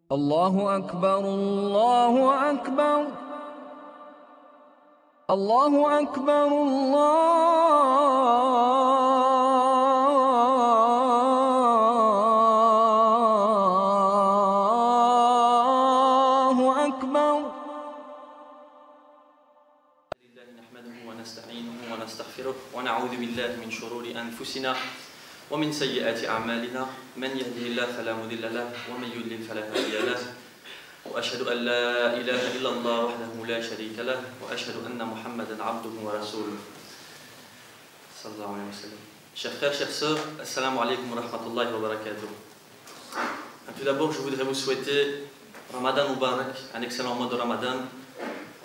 الله أكبر الله أكبر الله أكبر الله أكبر. نحمده ونستعينه ونستغفره ونعوذ بالله من شرور أنفسنا ومن سيئات أعمالنا من يهده الله فلا مضل له ومن يضلل فلا هادي له وأشهد أن لا إله إلا الله وحده لا شريك له وأشهد أن محمدا عبده ورسوله صلى الله عليه وسلم. Chers frères, chères sœurs, assalamu alaikum wa rahmatullahi wa barakatuh. Tout d'abord, je voudrais vous souhaiter Ramadan Mubarak, un excellent mois de Ramadan,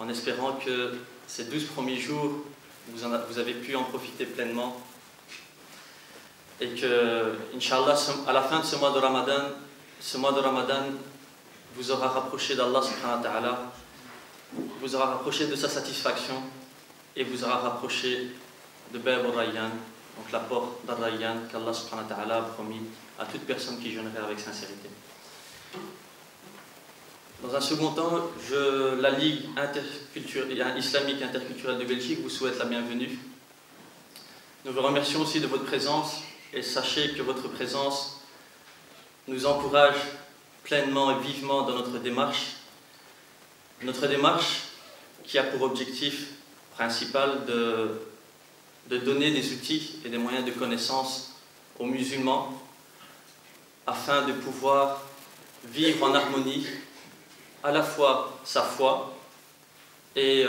en espérant que ces 12 premiers jours, vous avez pu en profiter pleinement et que, Inch'Allah, à la fin de ce mois de Ramadan vous aura rapproché d'Allah subhanahu wa ta'ala, vous aura rapproché de sa satisfaction et vous aura rapproché de Bab al-Rayyan, donc la porte d'Al-Rayyan qu'Allah subhanahu wa ta'ala a promis à toute personne qui jeûnerait avec sincérité. Dans un second temps, la Ligue islamique interculturelle de Belgique vous souhaite la bienvenue. Nous vous remercions aussi de votre présence et sachez que votre présence nous encourage pleinement et vivement dans notre démarche. Notre démarche qui a pour objectif principal de donner des outils et des moyens de connaissance aux musulmans afin de pouvoir vivre en harmonie à la fois sa foi et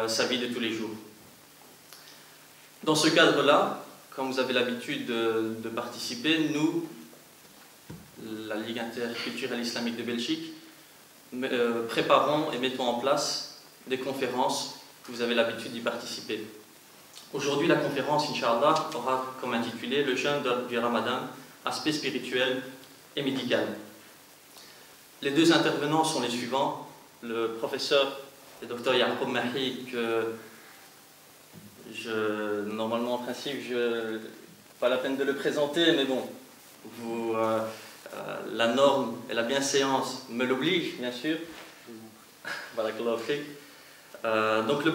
sa vie de tous les jours. Dans ce cadre-là, comme vous avez l'habitude de participer, nous, la Ligue interculturelle islamique de Belgique, préparons et mettons en place des conférences que vous avez l'habitude d'y participer. Aujourd'hui, la conférence, Inch'Allah, aura comme intitulé le jeûne du Ramadan, aspect spirituel et médical. Les deux intervenants sont les suivants. Le professeur, le docteur Yaqub Mahi, que normalement en principe, pas la peine de le présenter, mais bon, la norme et la bienséance me l'obligent, bien sûr. Donc le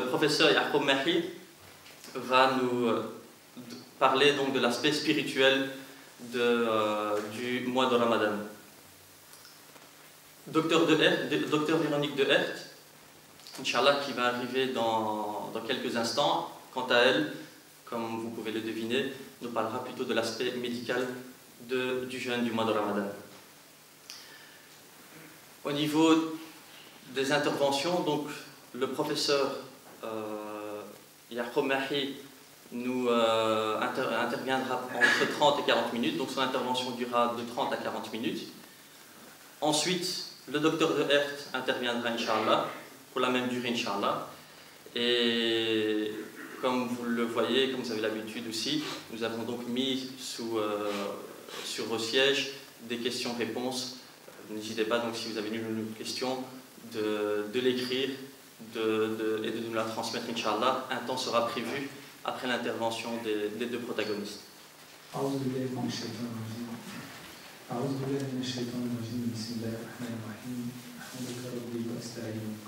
professeur Yaqub Mahi va nous parler donc de l'aspect spirituel du mois de Ramadan. Docteur Véronique de Hert, Inch'Allah, qui va arriver dans quelques instants, quant à elle, comme vous pouvez le deviner, nous parlera plutôt de l'aspect médical du jeûne du mois de Ramadan. Au niveau des interventions, donc, le professeur Yaqub Mahi nous interviendra entre 30 et 40 minutes, donc son intervention durera de 30 à 40 minutes. Ensuite, le docteur de Hert interviendra, Inch'Allah, pour la même durée, Inch'Allah. Et comme vous le voyez, comme vous avez l'habitude aussi, nous avons donc mis sur vos sièges des questions-réponses. N'hésitez pas, donc, si vous avez une question, de l'écrire et de nous la transmettre, Inch'Allah. Un temps sera prévu après l'intervention des deux protagonistes. أعوذ بالله من الشيطان الرجيم بسم الله الرحمن الرحيم أحمدك ربي وأستعينك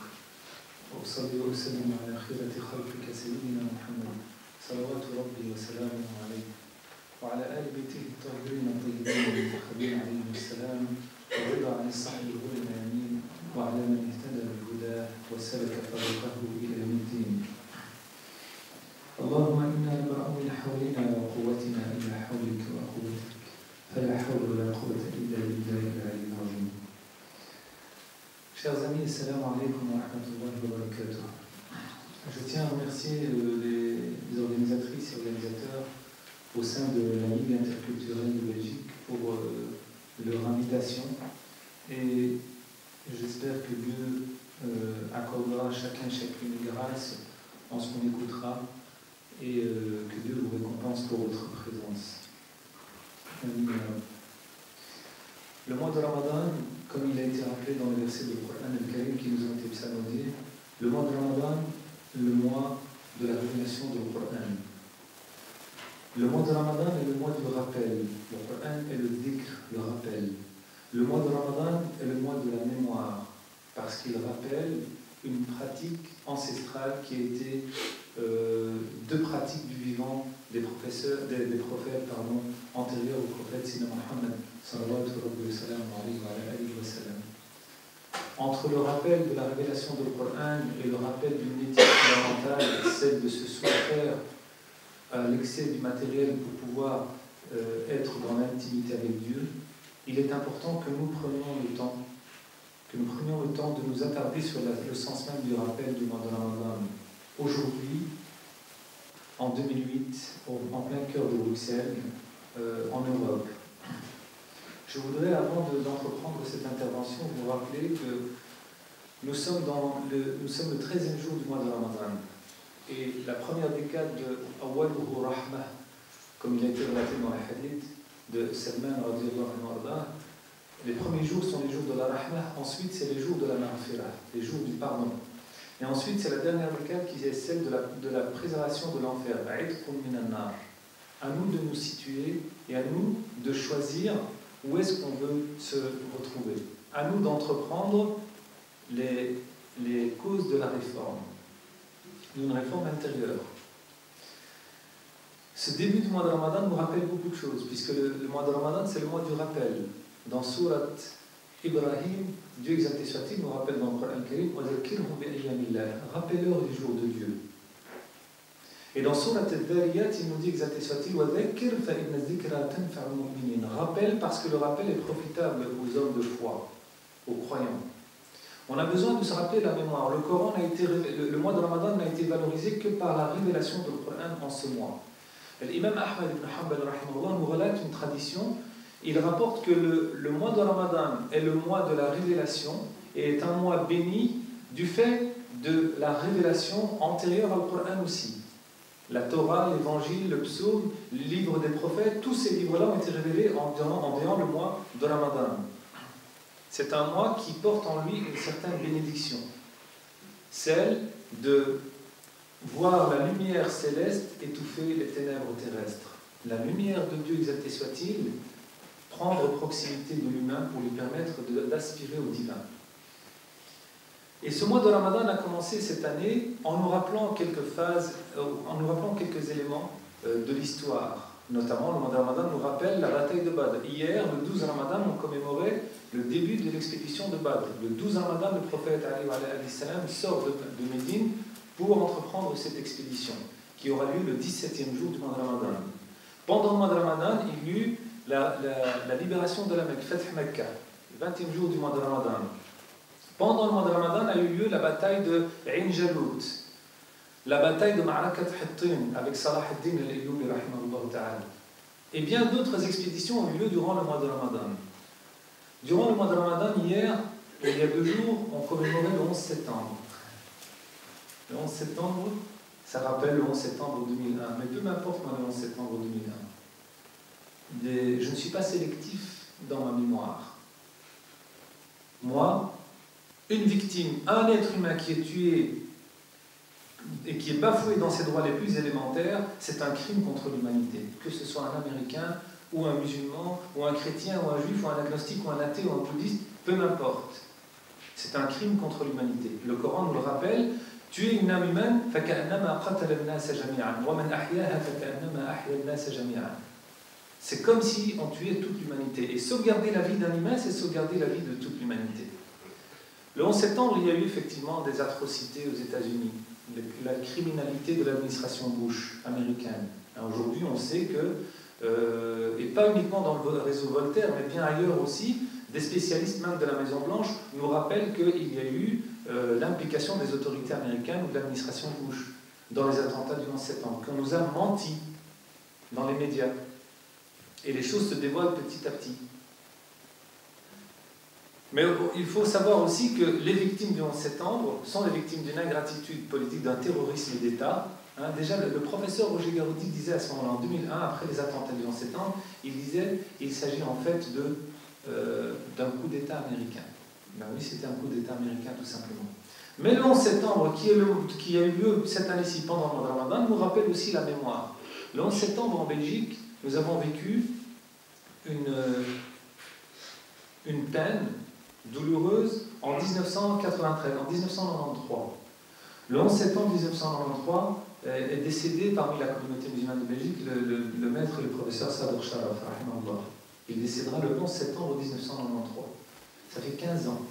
وأصلي وأسلم على خيرة خلقك سيدنا محمد صلوات ربي وسلامه عليه وعلى آل بيته الطاهرين الطيبين المنتخبين عليهم السلام والرضا عن الصحب الغر الميامين وعلى من اهتدى بالهدى وسلك طريقه إلى يوم الدين. اللهم إنا نبرأ من حولنا وقوتنا إلى حولك وقوتك فلا حول ولا قوة إلا بالله العلي العظيم. Chers amis, assalamu alaikum wa rahmatullahi wa barakatuh. Je tiens à remercier les organisatrices et organisateurs au sein de la Ligue interculturelle de Belgique pour leur invitation et j'espère que Dieu accordera à chacune grâce en ce qu'on écoutera et que Dieu vous récompense pour votre présence. Le mois de Ramadan, comme il a été rappelé dans le verset du Coran al-Karim qui nous ont été psalmodiés, le mois de Ramadan, le mois de la révélation du Coran. Le mois de Ramadan est le mois du rappel. Le Coran est le dhikr, le rappel. Le mois de Ramadan est le mois de la mémoire, parce qu'il rappelle une pratique ancestrale qui a été deux pratiques du vivant des prophètes antérieurs au prophète Sina Muhammad sallallahu alayhi wa sallam. Entre le rappel de la révélation du Coran et le rappel d'une éthique fondamentale, celle de se soustraire à l'excès du matériel pour pouvoir être dans l'intimité avec Dieu, il est important que nous prenions le temps de nous attarder sur le sens même du rappel du mois de Ramadan. Aujourd'hui, en 2008, en plein cœur de Bruxelles, en Europe. Je voudrais, avant d'entreprendre cette intervention, vous rappeler que nous sommes le 13e jour du mois de Ramadan. Et la première décade de Awwaluhu Rahmah, comme il a été relaté dans les hadiths de Salman radiyallahu anhu, les premiers jours sont les jours de la Rahmah, ensuite c'est les jours de la Maghfirah, les jours du pardon. Et ensuite c'est la dernière décade qui est celle de la préservation de l'enfer. À nous de nous situer et à nous de choisir où est-ce qu'on veut se retrouver. À nous d'entreprendre les causes de la réforme, d'une réforme intérieure. Ce début du mois de Ramadan nous rappelle beaucoup de choses, puisque le mois de Ramadan, c'est le mois du rappel. Dans Surat Ibrahim, Dieu exalté soit-il, nous rappelle dans le Coran Karim, rappelez-leur du jour de Dieu. Et dans Surat Al-Dhariyat, il nous dit exalté soit-il, rappelle parce que le rappel est profitable aux hommes de foi, aux croyants. On a besoin de se rappeler la mémoire. Le mois de Ramadan n'a été valorisé que par la révélation du Coran en ce mois. L'imam Ahmad ibn Hanbal nous relate une tradition. Il rapporte que le mois de Ramadan est le mois de la révélation et est un mois béni du fait de la révélation antérieure au Coran aussi. La Torah, l'Évangile, le Psaume, le livre des prophètes, tous ces livres-là ont été révélés en dehors le mois de Ramadan. C'est un mois qui porte en lui une certaine bénédiction, celle de voir la lumière céleste étouffer les ténèbres terrestres. La lumière de Dieu, exalté soit-il, prendre proximité de l'humain pour lui permettre d'aspirer au divin. Et ce mois de Ramadan a commencé cette année en nous rappelant quelques phases, en nous rappelant quelques éléments de l'histoire. Notamment, le mois de Ramadan nous rappelle la bataille de Badr. Hier, le 12 Ramadan, on commémorait le début de l'expédition de Badr. Le 12 Ramadan, le prophète alayhi salam sort de Médine pour entreprendre cette expédition, qui aura lieu le 17e jour du mois de Ramadan. Pendant le mois de Ramadan, il y eut la libération de la Mecque, Fath Mecca, le 20e jour du mois de Ramadan. Pendant le mois de Ramadan a eu lieu la bataille de Ain Jalut, la bataille de Ma'rakat Hittin avec Salah ad-Din al-Ayyubi rahimahullah ta'ala. Et bien d'autres expéditions ont eu lieu durant le mois de Ramadan. Durant le mois de Ramadan, hier, il y a 2 jours, on commémorait le 11 septembre. Le 11 septembre, ça rappelle le 11 septembre 2001, mais peu m'importe moi le 11 septembre 2001. Je ne suis pas sélectif dans ma mémoire. Moi, une victime, un être humain qui est tué et qui est bafoué dans ses droits les plus élémentaires, c'est un crime contre l'humanité. Que ce soit un Américain, ou un musulman, ou un chrétien, ou un juif, ou un agnostique, ou un athée, ou un bouddhiste, peu m'importe. C'est un crime contre l'humanité. Le Coran nous le rappelle, tuer une âme humaine, c'est comme si on tuait toute l'humanité. Et sauvegarder la vie d'un humain, c'est sauvegarder la vie de toute l'humanité. Le 11 septembre, il y a eu effectivement des atrocités aux États-Unis. La criminalité de l'administration Bush américaine. Aujourd'hui, on sait que, et pas uniquement dans le réseau Voltaire, mais bien ailleurs aussi, des spécialistes même de la Maison-Blanche nous rappellent qu'il y a eu l'implication des autorités américaines ou de l'administration Bush dans les attentats du 11 septembre, qu'on nous a menti dans les médias. Et les choses se dévoilent petit à petit. Mais il faut savoir aussi que les victimes du 11 septembre sont les victimes d'une ingratitude politique, d'un terrorisme d'État. Déjà, le professeur Roger Garoudi disait à ce moment-là, en 2001, après les attentats du 11 septembre, il disait qu'il s'agit en fait d'un coup d'État américain. Ben oui, c'était un coup d'État américain tout simplement. Mais le 11 septembre, qui a eu lieu cette année-ci pendant le mois de Ramadan, nous rappelle aussi la mémoire. Le 11 septembre en Belgique, nous avons vécu une peine douloureuse en 1993, en 1993. Le 11 septembre 1993 est décédé parmi la communauté musulmane de Belgique le maître et le professeur Sadr Sharaf, rahimahullah. Il décédera le 11 septembre 1993. Ça fait 15 ans.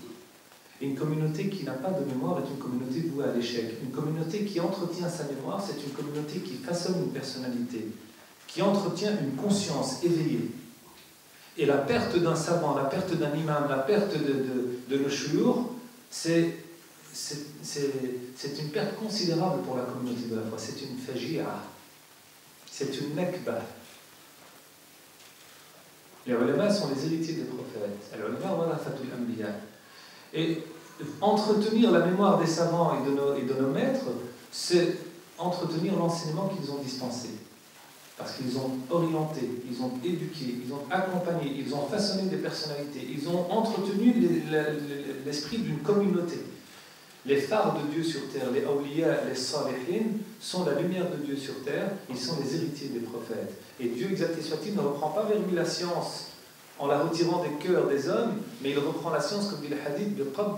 Et une communauté qui n'a pas de mémoire est une communauté vouée à l'échec. Une communauté qui entretient sa mémoire, c'est une communauté qui façonne une personnalité, qui entretient une conscience éveillée. Et la perte d'un savant, la perte d'un imam, la perte de nos chouyours, c'est une perte considérable pour la communauté de la foi. C'est une faji'a, c'est une nakba. Les ulama sont les héritiers des prophètes. Les ulama warathatul anbiya. Et entretenir la mémoire des savants et de nos maîtres, c'est entretenir l'enseignement qu'ils ont dispensé. Parce qu'ils ont orienté, ils ont éduqué, ils ont accompagné, ils ont façonné des personnalités, ils ont entretenu l'esprit d'une communauté. Les phares de Dieu sur terre, les awliya, les salihin, sont la lumière de Dieu sur terre, ils sont les héritiers des prophètes. Et Dieu, exalté soit-il, ne reprend pas vers lui la science en la retirant des cœurs des hommes, mais il reprend la science, comme dit le hadith, par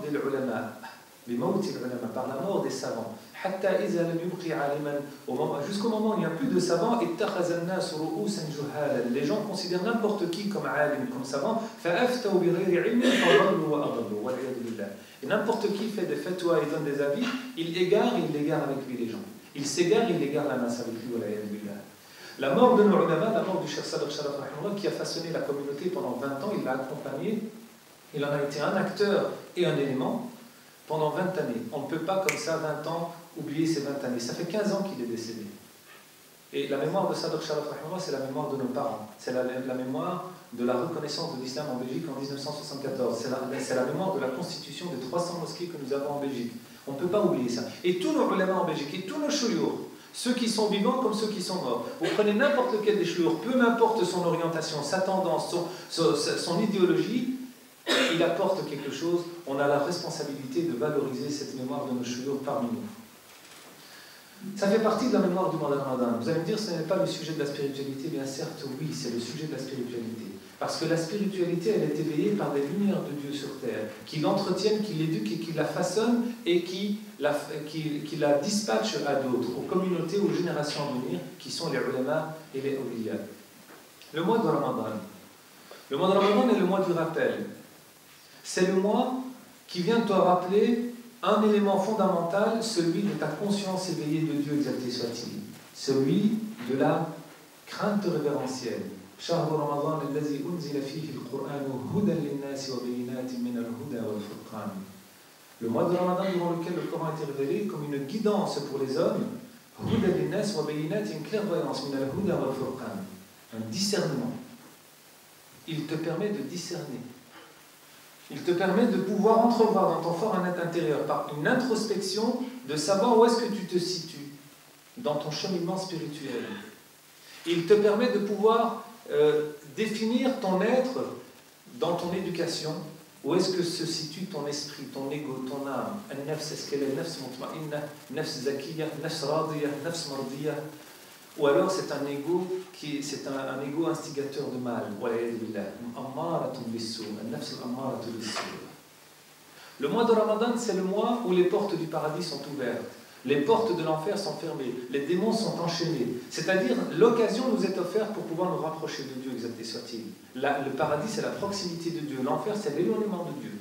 la mort des savants. Jusqu'au moment où il n'y a plus de savants, les gens considèrent n'importe qui comme alim, comme savant, et n'importe qui fait des fatwas et donne des avis, il égare avec lui les gens. Il s'égare, il égare la masse avec lui. La mort de nos ulama, la mort du Cheikh Sadr Sharaf, qui a façonné la communauté pendant 20 ans, il l'a accompagné, il en a été un acteur et un élément pendant 20 années. On ne peut pas comme ça, 20 ans, oublier ces 20 années. Ça fait 15 ans qu'il est décédé. Et la mémoire de Sadr Sharaf, c'est la mémoire de nos parents. C'est la mémoire de la reconnaissance de l'islam en Belgique en 1974. C'est la mémoire de la constitution des 300 mosquées que nous avons en Belgique. On ne peut pas oublier ça. Et tous nos ulama en Belgique, et tous nos chouyours, ceux qui sont vivants comme ceux qui sont morts. Vous prenez n'importe lequel des chouyours, peu m'importe son orientation, sa tendance, son idéologie, il apporte quelque chose. On a la responsabilité de valoriser cette mémoire de nos chouyours parmi nous. Ça fait partie de la mémoire du mois de Ramadan. Vous allez me dire, ce n'est pas le sujet de la spiritualité. Bien certes, oui, c'est le sujet de la spiritualité. Parce que la spiritualité, elle est éveillée par des lumières de Dieu sur terre, qui l'entretiennent, qui l'éduquent et qui la façonnent et qui la dispatchent à d'autres, aux communautés, aux générations à venir, qui sont les ulama et les awliya. Le mois de Ramadan. Le mois de Ramadan est le mois du rappel. C'est le mois qui vient te rappeler un élément fondamental, celui de ta conscience éveillée de Dieu, exalté soit-il. Celui de la crainte révérentielle. شهر رمضان الذي أنزل فيه القرآن هدى للناس وبينات من الهدى والفرقان. Le mois de Ramadan durant lequel le Coran a été révélé comme une guidance pour les hommes, هدى للناس وبينات, une clairvoyance, من الهدى والفرقان, un discernement. Il te permet de discerner. Il te permet de pouvoir entrevoir dans ton fort intérieur par une introspection, de savoir où est-ce que tu te situes dans ton cheminement spirituel. Il te permet de pouvoir définir ton être dans ton éducation. Où est-ce que se situe ton esprit, ton ego, ton âme? Al-nafs, est-ce qu'elle est nafs mutma'inna, nafs zakiyya, nafs radiyya, nafs mardiyya? Ou alors c'est un ego c'est un ego instigateur de mal. Le mois de Ramadan, c'est le mois où les portes du paradis sont ouvertes. Les portes de l'enfer sont fermées, les démons sont enchaînés. C'est-à-dire, l'occasion nous est offerte pour pouvoir nous rapprocher de Dieu, exalté soit-il. Le paradis, c'est la proximité de Dieu. L'enfer, c'est l'éloignement de Dieu.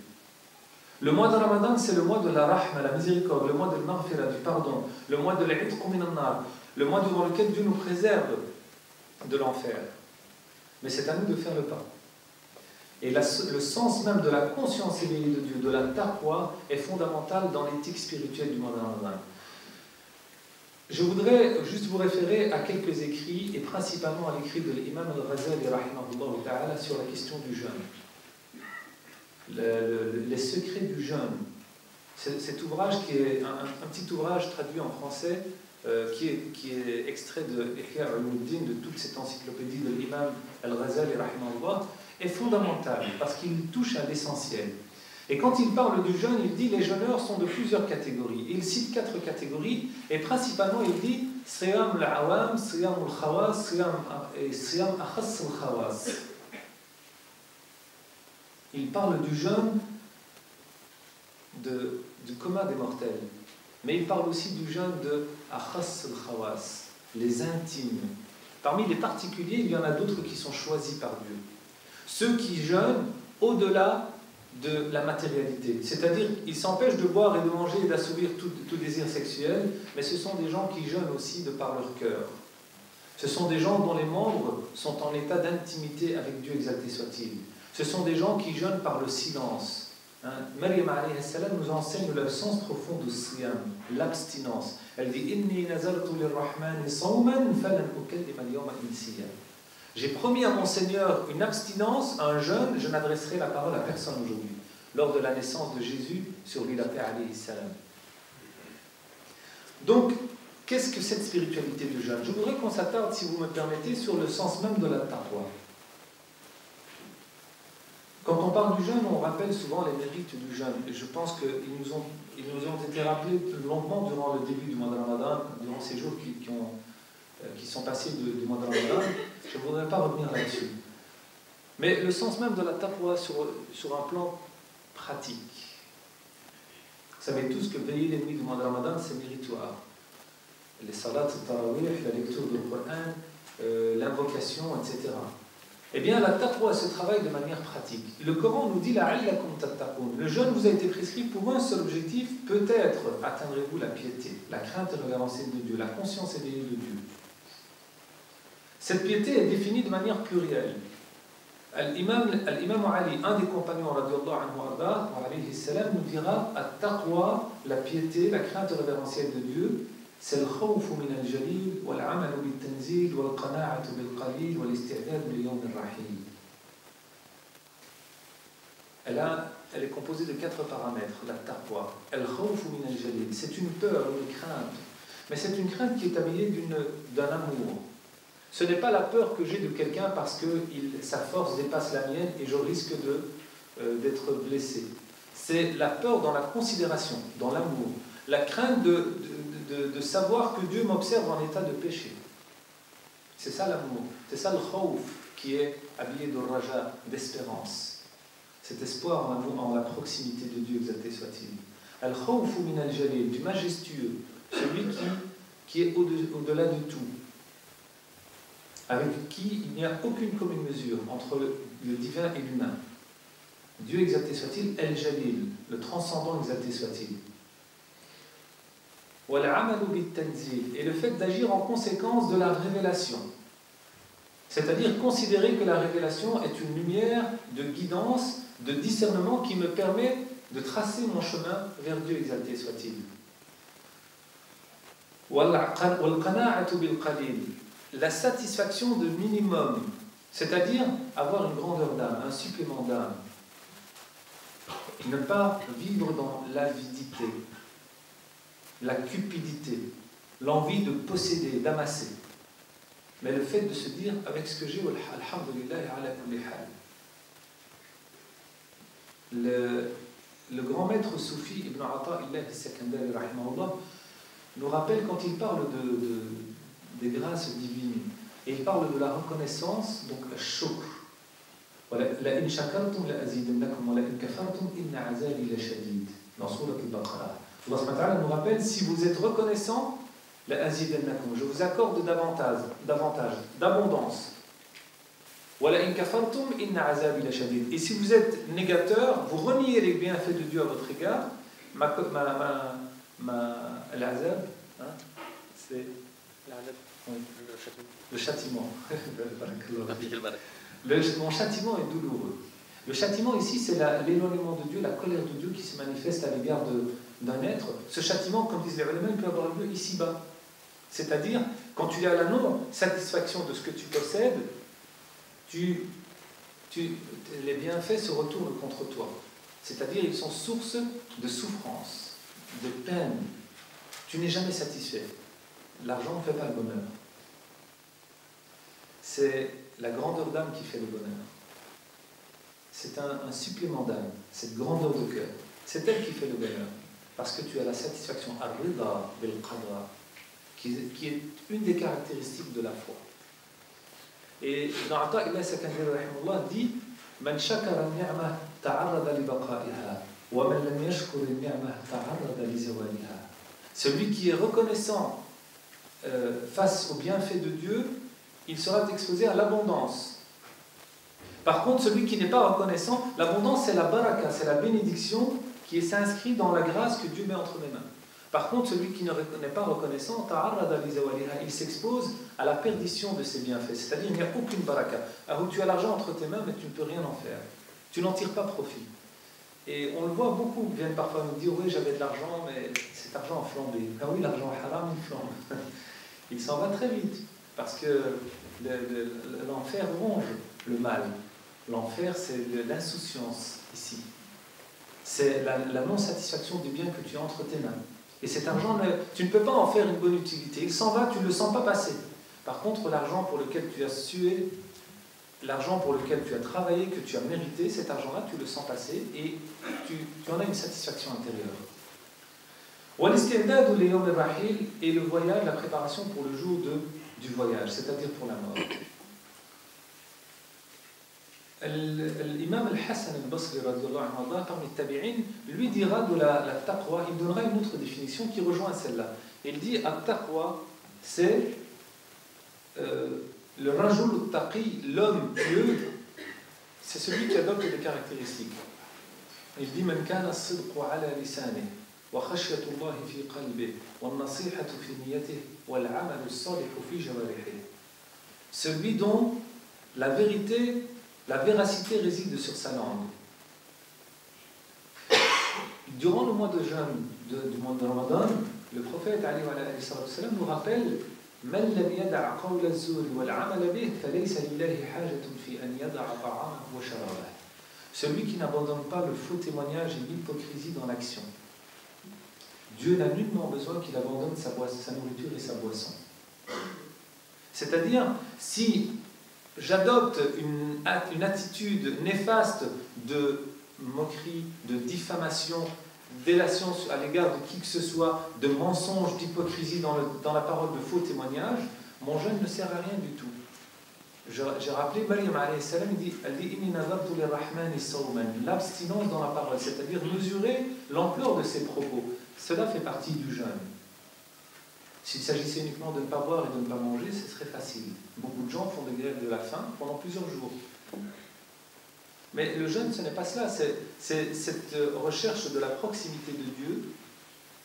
Le mois de Ramadan, c'est le mois de la rahma, la miséricorde, le mois de l'maghfira, du pardon, le mois de l'idq min an-nar, le mois durant lequel Dieu nous préserve de l'enfer. Mais c'est à nous de faire le pas. Et le sens même de la conscience éveillée de Dieu, de la taqwa, est fondamental dans l'éthique spirituelle du mois de Ramadan. Je voudrais juste vous référer à quelques écrits, et principalement à l'écrit de l'imam al-Ghazali rahimahullah ta'ala sur la question du jeûne. Les secrets du jeûne. Cet ouvrage qui est un petit ouvrage traduit en français, qui est extrait de Ihya al-Ulumuddin, de toute cette encyclopédie de l'imam al-Ghazali rahimahullah, est fondamental parce qu'il touche à l'essentiel. Et quand il parle du jeûne, il dit les jeûneurs sont de plusieurs catégories. Il cite 4 catégories, et principalement il dit Siyam al-awam, Siyam al-khawas, et Siyam akhas al-khawas. il parle du jeûne du commun des mortels. Mais il parle aussi du jeûne de Akhas al-Khawas, les intimes. Parmi les particuliers, il y en a d'autres qui sont choisis par Dieu. Ceux qui jeûnent au-delà de la matérialité. C'est-à-dire, ils s'empêchent de boire et de manger et d'assouvir tout désir sexuel, mais ce sont des gens qui jeûnent aussi de par leur cœur. Ce sont des gens dont les membres sont en état d'intimité avec Dieu, exalté soit-il. Ce sont des gens qui jeûnent par le silence. Maryam alayhi salam nous enseigne le sens profond de siyam, l'abstinence. Elle dit Inni nazartu lirrahmani sawman falan ukallima al-yawma insiya. J'ai promis à mon Seigneur une abstinence, un jeûne, je n'adresserai la parole à personne aujourd'hui. Lors de la naissance de Jésus, sur lui la paix alayhi salam. Donc, qu'est-ce que cette spiritualité du jeûne? Je voudrais qu'on s'attarde, si vous me permettez, sur le sens même de la taqwa. Quand on parle du jeûne, on rappelle souvent les mérites du jeûne. Et je pense qu'ils nous ont été rappelés longuement durant le début du mois de Ramadan, durant ces jours qui sont passés du mois de Ramadan. Je ne voudrais pas revenir là-dessus. Mais le sens même de la taqwa sur un plan pratique. Vous savez tous que veiller les nuits du mois de Ramadan, c'est méritoire. Les salats, tarawih, la lecture du Coran, l'invocation, etc. Eh bien, la taqwa se travaille de manière pratique. Le Coran nous dit la'allakum tattaqun. Le jeûne vous a été prescrit pour un seul objectif, peut-être atteindrez-vous la piété, la crainte et le révérentiel de Dieu, la conscience éveillée de Dieu. Cette piété est définie de manière plurielle. Al-Imam Ali, un des compagnons radiallahu anhu salam, nous dira at-taqwa, la piété, la crainte révérentielle de Dieu, c'est le khawf min al-jalil, wal-amal bil-tanzil, wal-qana'at bil-qalil, wal-isti'dad bil-yawm al-rahim. Elle est composée de 4 paramètres, la taqwa. Al-khawf min al-jalil, c'est une peur, une crainte, mais c'est une crainte qui est habillée d'un amour. Ce n'est pas la peur que j'ai de quelqu'un parce que sa force dépasse la mienne et je risque d'être blessé. C'est la peur dans la considération, dans l'amour. La crainte de savoir que Dieu m'observe en état de péché. C'est ça l'amour. C'est ça le khawf qui est habillé de raja, d'espérance. Cet espoir en la proximité de Dieu, exalté soit-il. Al-khawf min al-jalil, du majestueux, celui qui est au-delà de tout, avec qui il n'y a aucune commune mesure entre le divin et l'humain. Dieu exalté soit-il, El-Jalil, le transcendant exalté soit-il. Et le fait d'agir en conséquence de la révélation. C'est-à-dire considérer que la révélation est une lumière de guidance, de discernement qui me permet de tracer mon chemin vers Dieu exalté soit-il. La satisfaction de minimum, c'est-à-dire avoir une grandeur d'âme, un supplément d'âme. Ne pas vivre dans l'avidité, la cupidité, l'envie de posséder, d'amasser. Mais le fait de se dire, avec ce que j'ai, alhamdulillah ala kulli hal. Le grand maître soufi, Ibn Ata'illah al-Sakandari, rahimahullah, nous rappelle quand il parle des grâces divines, et il parle de la reconnaissance, donc le shukr. La in shakartum la azidannakum wa la in kafartum inna azabi la shadid. Dans Surat al-Baqarah. Allah subhanahu wa ta'ala nous rappelle, si vous êtes reconnaissant, la azidannakum, je vous accorde davantage, d'abondance. Wa la in kafartum inna azabi la shadid. Et si vous êtes négateur, vous reniez les bienfaits de Dieu à votre égard, l'azab, c'est le châtiment. Mon châtiment est douloureux. Le châtiment ici, c'est l'éloignement de Dieu, la colère de Dieu qui se manifeste à l'égard d'un être. Ce châtiment, comme disent les ulama, il peut avoir lieu ici-bas. C'est-à-dire, quand tu es à la non-satisfaction de ce que tu possèdes, les bienfaits se retournent contre toi. C'est-à-dire, ils sont source de souffrance, de peine. Tu n'es jamais satisfait. L'argent ne fait pas le bonheur. C'est la grandeur d'âme qui fait le bonheur. C'est un supplément d'âme, cette grandeur de cœur. C'est elle qui fait le bonheur. Parce que tu as la satisfaction, ar-rida bil-qadra, qui est une des caractéristiques de la foi. Et dans Ata'illah Sakandari rahimahullah dit Man shakara ni'mah بقائها ومن لم يشكر النعمة تعرض لزوالها. Celui qui est reconnaissant face au bienfait de Dieu, il sera exposé à l'abondance. Par contre, celui qui n'est pas reconnaissant, l'abondance c'est la baraka, c'est la bénédiction qui s'inscrit dans la grâce que Dieu met entre mes mains. Par contre, celui qui n'est pas reconnaissant, il s'expose à la perdition de ses bienfaits. C'est-à-dire qu'il n'y a aucune baraka. Alors tu as l'argent entre tes mains, mais tu ne peux rien en faire. Tu n'en tires pas profit. Et on le voit beaucoup, viennent parfois nous dire, oui, j'avais de l'argent, mais cet argent a flambé. Ah oui, l'argent haram, il flambe. Il s'en va très vite, parce que l'enfer ronge le mal. L'enfer, c'est l'insouciance ici. C'est la non-satisfaction des biens que tu as entre tes mains. Et cet argent, tu ne peux pas en faire une bonne utilité. Il s'en va, tu ne le sens pas passer. Par contre, l'argent pour lequel tu as sué, l'argent pour lequel tu as travaillé, que tu as mérité, cet argent-là, tu le sens passer et tu en as une satisfaction intérieure. Et le voyage, la préparation pour le jour du voyage, c'est-à-dire pour la mort. L'imam al-Hassan al-Basri, parmi les tabi'in, lui dira de la taqwa, il donnera une autre définition qui rejoint celle-là. Il dit at-taqwa, c'est le rajul al-taqi, l'homme pieux, c'est celui qui adopte des caractéristiques. Il dit man kana as-sidqu ala lisanih wa khashyatu Allah fi qalbihi wa an-nasihatu fi niyyatihi wal 'amalu as-salih fi jawarihi. Celui dont la véracité réside sur sa langue. Durant le mois de jeûne du mois de Ramadan, le prophète nous rappelle من لم يدع قول الزور والعمل به فليس لله حاجة في أن يدع طعامه وشرابه. Celui qui n'abandonne pas le faux témoignage et l'hypocrisie dans l'action. Dieu n'a nullement besoin qu'il abandonne sa nourriture et sa boisson. C'est-à-dire, si j'adopte une attitude néfaste de moquerie, de diffamation, délation à l'égard de qui que ce soit, de mensonge, d'hypocrisie dans la parole, de faux témoignages, mon jeûne ne sert à rien du tout. J'ai rappelé Maryam alayhi salam, elle dit Inni nazartu lirrahmani sawman, l'abstinence dans la parole, c'est-à-dire mesurer l'ampleur de ses propos. Cela fait partie du jeûne. S'il s'agissait uniquement de ne pas boire et de ne pas manger, ce serait facile. Beaucoup de gens font des grèves de la faim pendant plusieurs jours. Mais le jeûne, ce n'est pas cela, c'est cette recherche de la proximité de Dieu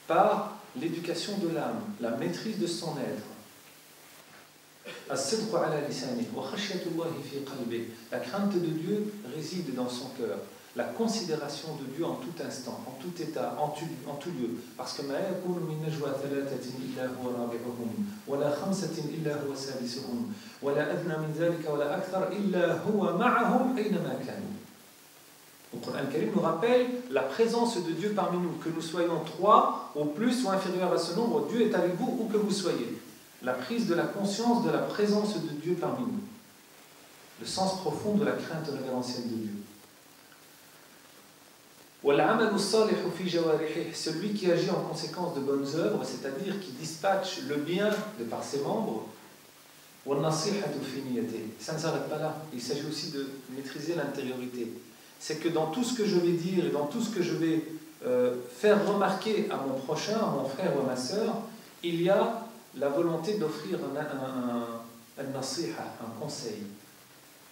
par l'éducation de l'âme, la maîtrise de son être. La crainte de Dieu réside dans son cœur. La considération de Dieu en tout instant, en tout état, en tout lieu. Parce que le Coran Karim nous rappelle la présence de Dieu parmi nous, que nous soyons 3 ou plus ou inférieurs à ce nombre, Dieu est avec vous où que vous soyez. La prise de la conscience de la présence de Dieu parmi nous. Le sens profond de la crainte révérentielle de Dieu. Celui qui agit en conséquence de bonnes œuvres, c'est-à-dire qui dispatche le bien de par ses membres, ça ne s'arrête pas là, il s'agit aussi de maîtriser l'intériorité. C'est que dans tout ce que je vais dire et dans tout ce que je vais faire remarquer à mon prochain, à mon frère ou à ma sœur, il y a la volonté d'offrir un conseil.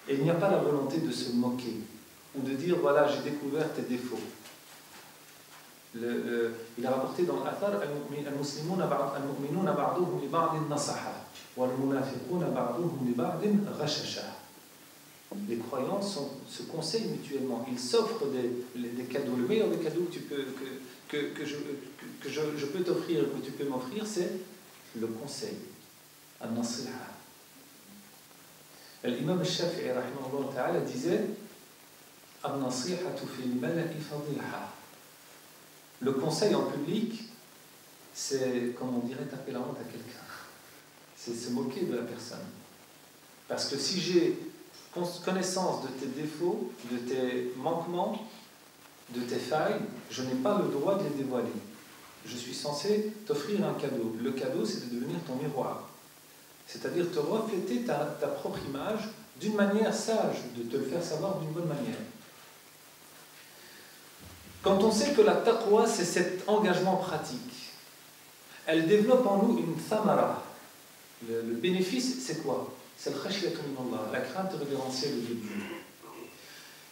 Et il n'y a pas la volonté de se moquer ou de dire voilà, j'ai découvert tes défauts. Il a rapporté dans l'Athar al-Muslimuna al-Mu'minuna ba'duhum li ba'din nasaha wal-munafiquna ba'duhum li ba'din ghashasha. Les croyants se conseillent mutuellement. Ils s'offrent des cadeaux. Le meilleur des cadeaux que je peux t'offrir et que tu peux m'offrir, c'est le conseil. Al-Nasiha. L'imam al-Shafi'i rahimahullah ta'ala disait Al-Nasihatu fil mala'i fadiha. Le conseil en public, c'est, comme on dirait, taper la honte à quelqu'un. C'est se moquer de la personne. Parce que si j'ai connaissance de tes défauts, de tes manquements, de tes failles, je n'ai pas le droit de les dévoiler. Je suis censé t'offrir un cadeau. Le cadeau, c'est de devenir ton miroir. C'est-à-dire te refléter ta propre image d'une manière sage, de te le faire savoir d'une bonne manière. Quand on sait que la taqwa, c'est cet engagement pratique, elle développe en nous une thamara. Le bénéfice, c'est quoi? C'est le khashiyatu min Allah, la crainte révérentielle de Dieu.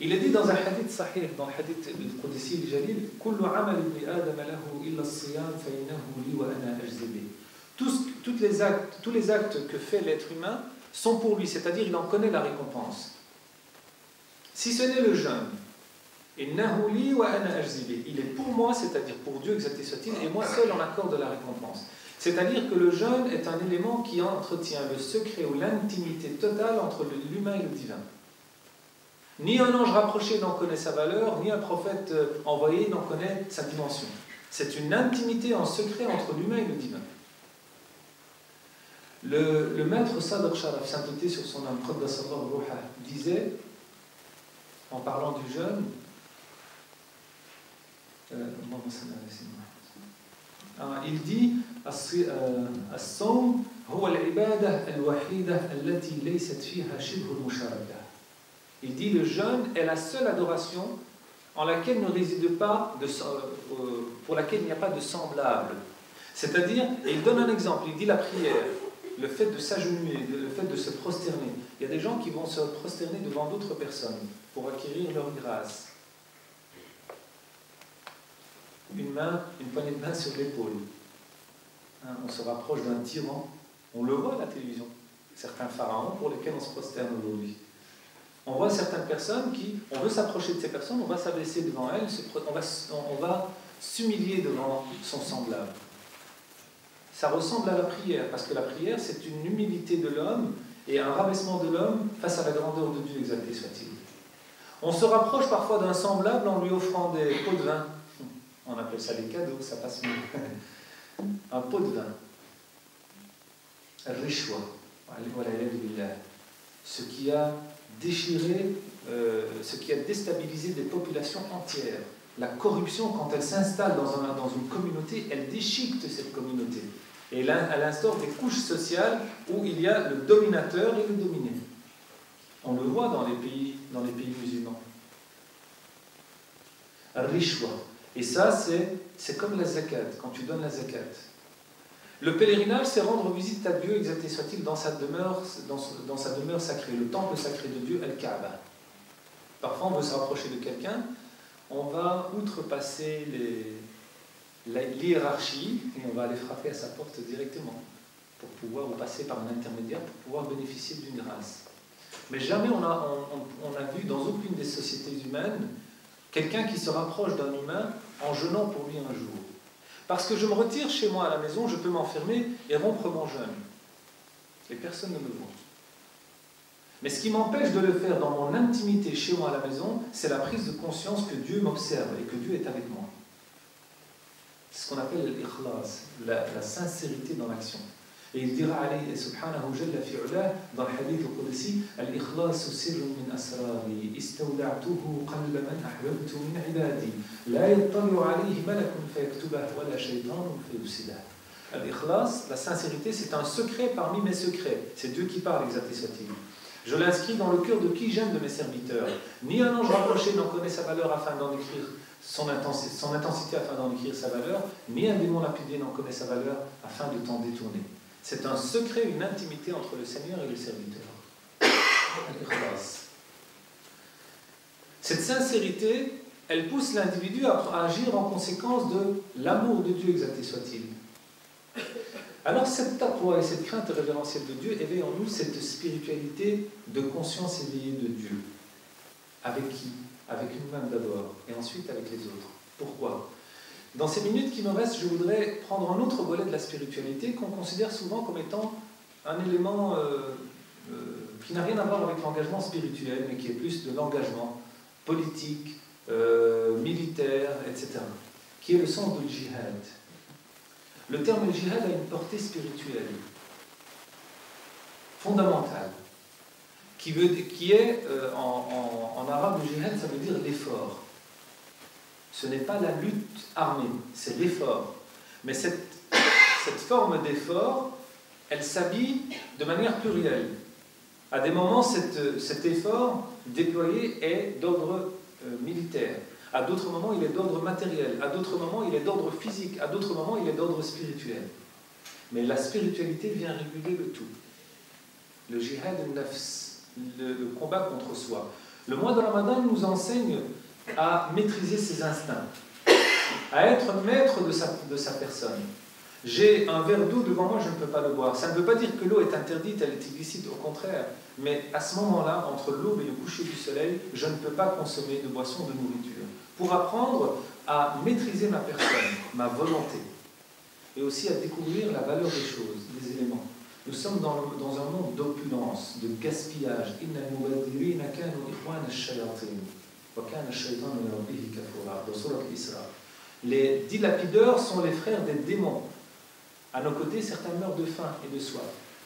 Il est dit dans un hadith sahih, dans le hadith du Qudsi al-Jalil, Kullu amal ibn Adam lahu illa as-siyam fa innahu li wa ana ajzi bih. Tous les actes que fait l'être humain sont pour lui, c'est-à-dire il en connaît la récompense. Si ce n'est le jeûne, innahu li wa ana ajzi bih, il est pour moi, c'est-à-dire pour Dieu, exalté soit-il, et moi seul en accorde la récompense. C'est-à-dire que le jeûne est un élément qui entretient le secret ou l'intimité totale entre l'humain et le divin. Ni un ange rapproché n'en connaît sa valeur, ni un prophète envoyé n'en connaît sa dimension. C'est une intimité en secret entre l'humain et le divin. Le maître Sadr Sharaf, sainteté sur son âme, disait, en parlant du jeûne, il dit الصوم هو العبادة الوحيدة التي ليست فيها شبه المشاركة. Il dit le jeûne est la seule adoration en laquelle ne réside pas pour laquelle il n'y a pas de semblable. C'est-à-dire, et il donne un exemple, il dit la prière, le fait de s'agenouiller, le fait de se prosterner. Il y a des gens qui vont se prosterner devant d'autres personnes pour acquérir leur grâce. Une poignée de main sur l'épaule. On se rapproche d'un tyran. On le voit à la télévision. Certains pharaons pour lesquels on se prosterne aujourd'hui. On voit certaines personnes on veut s'approcher de ces personnes, on va s'abaisser devant elles, on va s'humilier devant son semblable. Ça ressemble à la prière, parce que la prière, c'est une humilité de l'homme et un rabaissement de l'homme face à la grandeur de Dieu, exalté soit-il. On se rapproche parfois d'un semblable en lui offrant des pots de vin. On appelle ça des cadeaux, ça passe mieux. Un pot de vin. Rishwa. Ce qui a déchiré, ce qui a déstabilisé des populations entières. La corruption, quand elle s'installe dans une communauté, elle déchiquete cette communauté. Et elle instaure des couches sociales où il y a le dominateur et le dominé. On le voit dans les pays musulmans. Rishwa. Et ça, c'est comme la zakat, quand tu donnes la zakat. Le pèlerinage, c'est rendre visite à Dieu, exalté soit-il, dans sa demeure sacrée, le temple sacré de Dieu, Al-Kaaba. Parfois, on veut se rapprocher de quelqu'un, on va outrepasser l'hiérarchie et on va aller frapper à sa porte directement, pour pouvoir passer par un intermédiaire, pour pouvoir bénéficier d'une grâce. Mais jamais on a vu dans aucune des sociétés humaines quelqu'un qui se rapproche d'un humain en jeûnant pour lui un jour. Parce que je me retire chez moi à la maison, je peux m'enfermer et rompre mon jeûne. Et personne ne me voit. Mais ce qui m'empêche de le faire dans mon intimité chez moi à la maison, c'est la prise de conscience que Dieu m'observe et que Dieu est avec moi. C'est ce qu'on appelle l'ikhlas, la sincérité dans l'action. Et il dira subhanahu jalla fi ulah dans le hadith al-Qudsi al-ikhlasu sirrun min asrari istawda'tuhu qalba man ahbabtu min ibadi la yattali'u alayhi malakun fayaktubahu wa la shaytanun fayufsidah. Al-ikhlas, la sincérité, c'est un secret parmi mes secrets. C'est Dieu qui parle, exalté soit-il. Je l'inscris dans le cœur de qui j'aime de mes serviteurs. Ni un ange rapproché n'en connaît sa valeur afin d'en écrire son intensité afin d'en écrire sa valeur, ni un démon lapidé n'en connaît sa valeur afin de t'en détourner. C'est un secret, une intimité entre le Seigneur et le serviteur. Cette sincérité, elle pousse l'individu à agir en conséquence de l'amour de Dieu, exalté soit-il. Alors cette taqwa et cette crainte révérentielle de Dieu éveillent en nous cette spiritualité de conscience éveillée de Dieu. Avec qui? Avec nous-mêmes d'abord, et ensuite avec les autres. Pourquoi? Dans ces minutes qui me restent, je voudrais prendre un autre volet de la spiritualité qu'on considère souvent comme étant un élément qui n'a rien à voir avec l'engagement spirituel, mais qui est plus de l'engagement politique, militaire, etc., qui est le sens de djihad. Le terme djihad a une portée spirituelle, fondamentale, qui est, en arabe, le djihad, ça veut dire l'effort. Ce n'est pas la lutte armée, c'est l'effort. Mais cette forme d'effort, elle s'habille de manière plurielle. À des moments, cet effort déployé est d'ordre militaire. À d'autres moments, il est d'ordre matériel. À d'autres moments, il est d'ordre physique. À d'autres moments, il est d'ordre spirituel. Mais la spiritualité vient réguler le tout. Le jihad al-nafs, le combat contre soi. Le mois de Ramadan nous enseigne à maîtriser ses instincts, à être maître de sa personne. J'ai un verre d'eau devant moi, je ne peux pas le boire. Ça ne veut pas dire que l'eau est interdite, elle est illicite, au contraire. Mais à ce moment-là, entre l'aube et le coucher du soleil, je ne peux pas consommer de boisson, de nourriture. Pour apprendre à maîtriser ma personne, ma volonté, et aussi à découvrir la valeur des choses, des éléments. Nous sommes dans un monde d'opulence, de gaspillage. Les dilapideurs sont les frères des démons. À nos côtés, certains meurent de faim et de soif.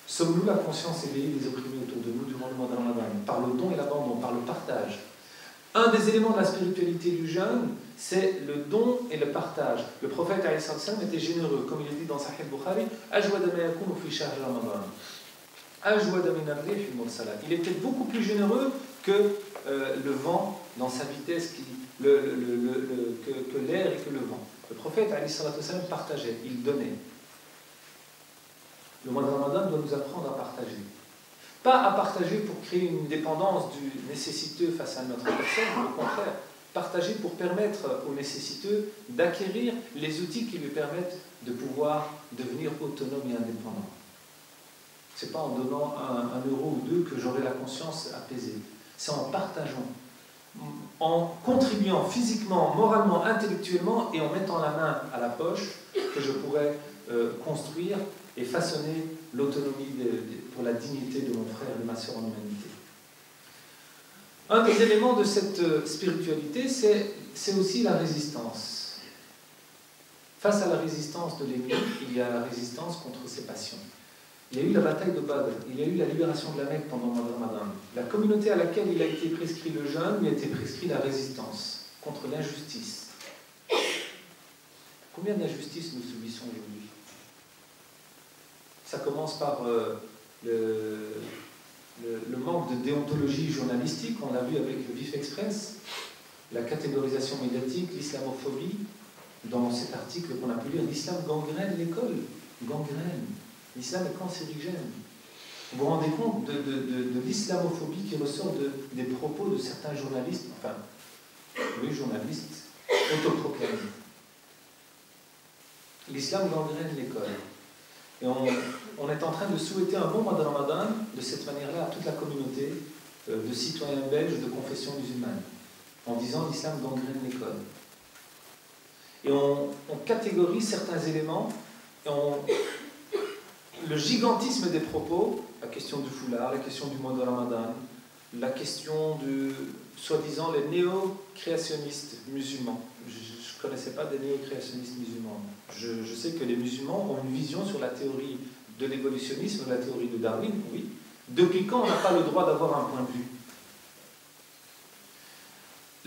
Sommes-nous la conscience éveillée des opprimés autour de nous durant le mois de Ramadan, par le don et l'abandon, par le partage? Un des éléments de la spiritualité du jeûne, c'est le don et le partage. Le prophète alayhi salam était généreux, comme il est dit dans Sahih Bukhari, il était beaucoup plus généreux que le vent dans sa vitesse, que l'air et que le vent. Le prophète alayhi salam partageait, il donnait. Le mois de Ramadan doit nous apprendre à partager. Pas à partager pour créer une dépendance du nécessiteux face à notre personne, au contraire, partager pour permettre aux nécessiteux d'acquérir les outils qui lui permettent de pouvoir devenir autonome et indépendant. Ce n'est pas en donnant un euro ou deux que j'aurai la conscience apaisée. C'est en partageant, en contribuant physiquement, moralement, intellectuellement et en mettant la main à la poche que je pourrai construire et façonner l'autonomie pour la dignité de mon frère et de ma sœur en humanité. Un des éléments de cette spiritualité, c'est aussi la résistance. Face à la résistance de l'ennemi, il y a la résistance contre ses passions. Il y a eu la bataille de Badr, il y a eu la libération de la Mecque pendant le mois de Ramadan. La communauté à laquelle il a été prescrit le jeûne lui a été prescrit la résistance contre l'injustice. Combien d'injustices nous subissons aujourd'hui? Ça commence par le manque de déontologie journalistique, on l'a vu avec le Vif Express, la catégorisation médiatique, l'islamophobie. Dans cet article qu'on a pu lire, l'islam gangrène l'école. Gangrène. L'islam est cancérigène. Vous vous rendez compte de l'islamophobie qui ressort des propos de certains journalistes, enfin, oui, journalistes, autoproclamés. L'islam gangrène l'école. Et on est en train de souhaiter un bon mois de Ramadan de cette manière-là à toute la communauté de citoyens belges de confession musulmane, en disant l'islam gangrène l'école. Et on catégorise certains éléments, et le gigantisme des propos, la question du foulard, la question du mois de Ramadan, la question de, soi-disant, les néo-créationnistes musulmans. Je ne connaissais pas des néo-créationnistes musulmans. Je sais que les musulmans ont une vision sur la théorie de l'évolutionnisme, la théorie de Darwin, oui. Depuis quand on n'a pas le droit d'avoir un point de vue?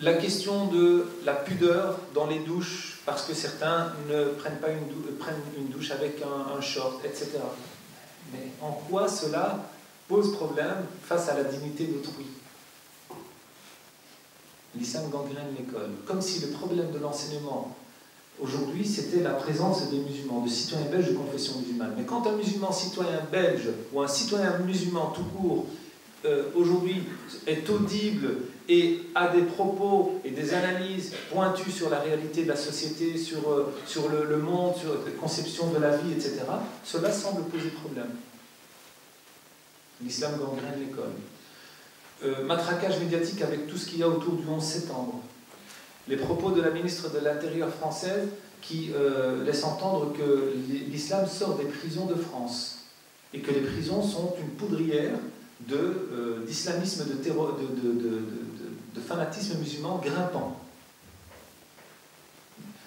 La question de la pudeur dans les douches, parce que certains ne prennent pas une douche avec un short, etc. Mais en quoi cela pose problème face à la dignité d'autrui? L'islam gangrène l'école. Comme si le problème de l'enseignement aujourd'hui, c'était la présence des musulmans, de citoyens belges de confession musulmane. Mais quand un musulman citoyen belge ou un citoyen musulman tout court, aujourd'hui, est audible et a des propos et des analyses pointues sur la réalité de la société, sur le monde, sur la conception de la vie, etc., cela semble poser problème. L'islam gangrène l'école. Matraquage médiatique avec tout ce qu'il y a autour du 11 septembre. Les propos de la ministre de l'Intérieur française qui laissent entendre que l'islam sort des prisons de France et que les prisons sont une poudrière d'islamisme, de fanatisme musulman grimpant.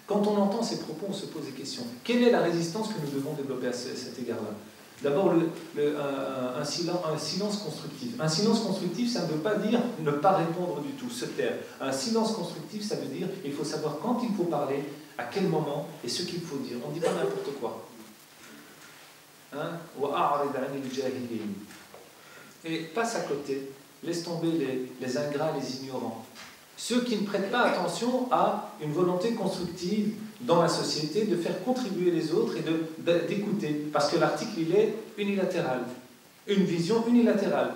Quand on entend ces propos, on se pose des questions. Quelle est la résistance que nous devons développer à cet égard-là? D'abord, un silence constructif. Un silence constructif, ça ne veut pas dire ne pas répondre du tout, se taire. Un silence constructif, ça veut dire qu'il faut savoir quand il faut parler, à quel moment et ce qu'il faut dire. On ne dit pas n'importe quoi. Hein? Et passe à côté, laisse tomber les ingrats, les ignorants. Ceux qui ne prêtent pas attention à une volonté constructive dans la société, de faire contribuer les autres et d'écouter. Parce que l'article, il est unilatéral. Une vision unilatérale.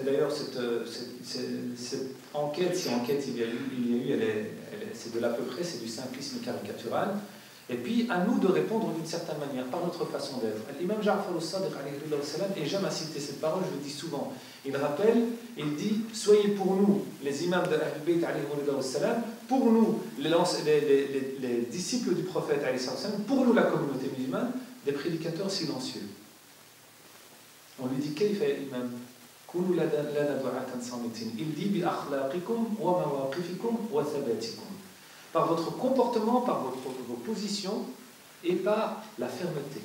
D'ailleurs, cette enquête, si enquête il y a eu, c'est de l'à peu près, c'est du simplisme caricatural. Et puis, à nous de répondre d'une certaine manière, par notre façon d'être. L'imam Ja'far al-Sadiq, et j'aime à citer cette parole, je le dis souvent, il rappelle, il dit, soyez pour nous, les imams de Ahl-Bayt, pour nous, les disciples du prophète, pour nous, la communauté musulmane, des prédicateurs silencieux. On lui dit, Kayfa imam? Il dit, bi akhlaqikum wa mawaqifikum wa thabatikum. Par votre comportement, par vos positions et par la fermeté.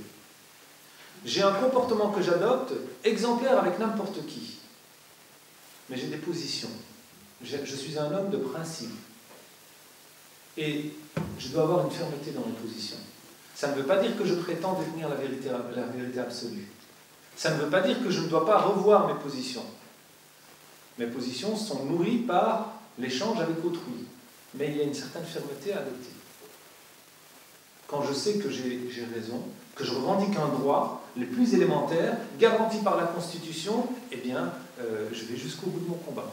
J'ai un comportement que j'adopte, exemplaire avec n'importe qui. Mais j'ai des positions. Je suis un homme de principe. Et je dois avoir une fermeté dans mes positions. Ça ne veut pas dire que je prétends détenir la vérité absolue. Ça ne veut pas dire que je ne dois pas revoir mes positions. Mes positions sont nourries par l'échange avec autrui. Mais il y a une certaine fermeté à adopter. Quand je sais que j'ai raison, que je revendique un droit, les plus élémentaires, garanti par la Constitution, eh bien, je vais jusqu'au bout de mon combat.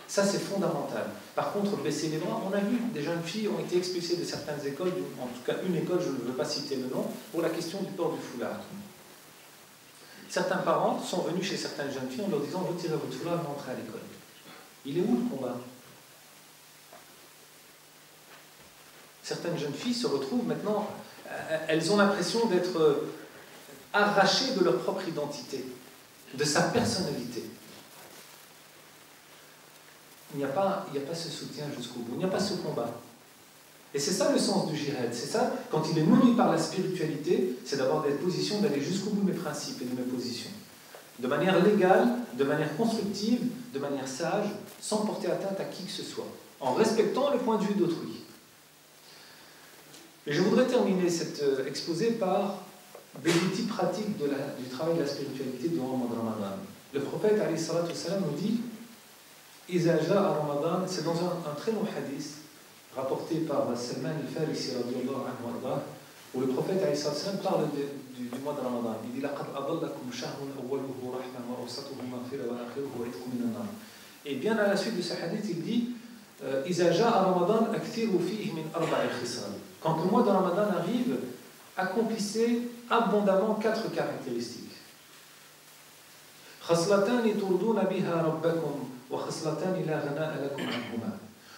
Ça, c'est fondamental. Par contre, baisser les bras, on a vu, des jeunes filles ont été expulsées de certaines écoles, en tout cas une école, je ne veux pas citer le nom, pour la question du port du foulard. Certains parents sont venus chez certaines jeunes filles en leur disant « Retirez votre foulard et rentrez à l'école ». Il est où le combat? Certaines jeunes filles se retrouvent maintenant, elles ont l'impression d'être arrachées de leur propre identité, de sa personnalité. Il n'y a pas ce soutien jusqu'au bout, il n'y a pas ce combat. Et c'est ça le sens du jihad, c'est ça, quand il est nourri par la spiritualité, c'est d'avoir des positions, d'aller jusqu'au bout de mes principes et de mes positions. De manière légale, de manière constructive, de manière sage, sans porter atteinte à qui que ce soit, en respectant le point de vue d'autrui. Et je voudrais terminer cet exposé par des outils pratiques du travail de la spiritualité durant le mois de Ramadan. Le prophète alayhi salatu wassalam nous dit Iza ja'a Ramadan, c'est dans un très long hadith rapporté par Salman al-Farisi radiyallahu anhu arda, où le prophète alayhi salatu wassalam parle du mois de Ramadan. Il dit Laqad adallakum shahrun awwaluhu rahma wa awsatuhu maghfira wa akhiruhu wa itqu minan nar. Et bien à la suite de ce hadith, il dit Iza ja'a Ramadan akthiru fihi min arba'i khisal. Quand le mois de Ramadan arrive, accomplissez abondamment 4 caractéristiques.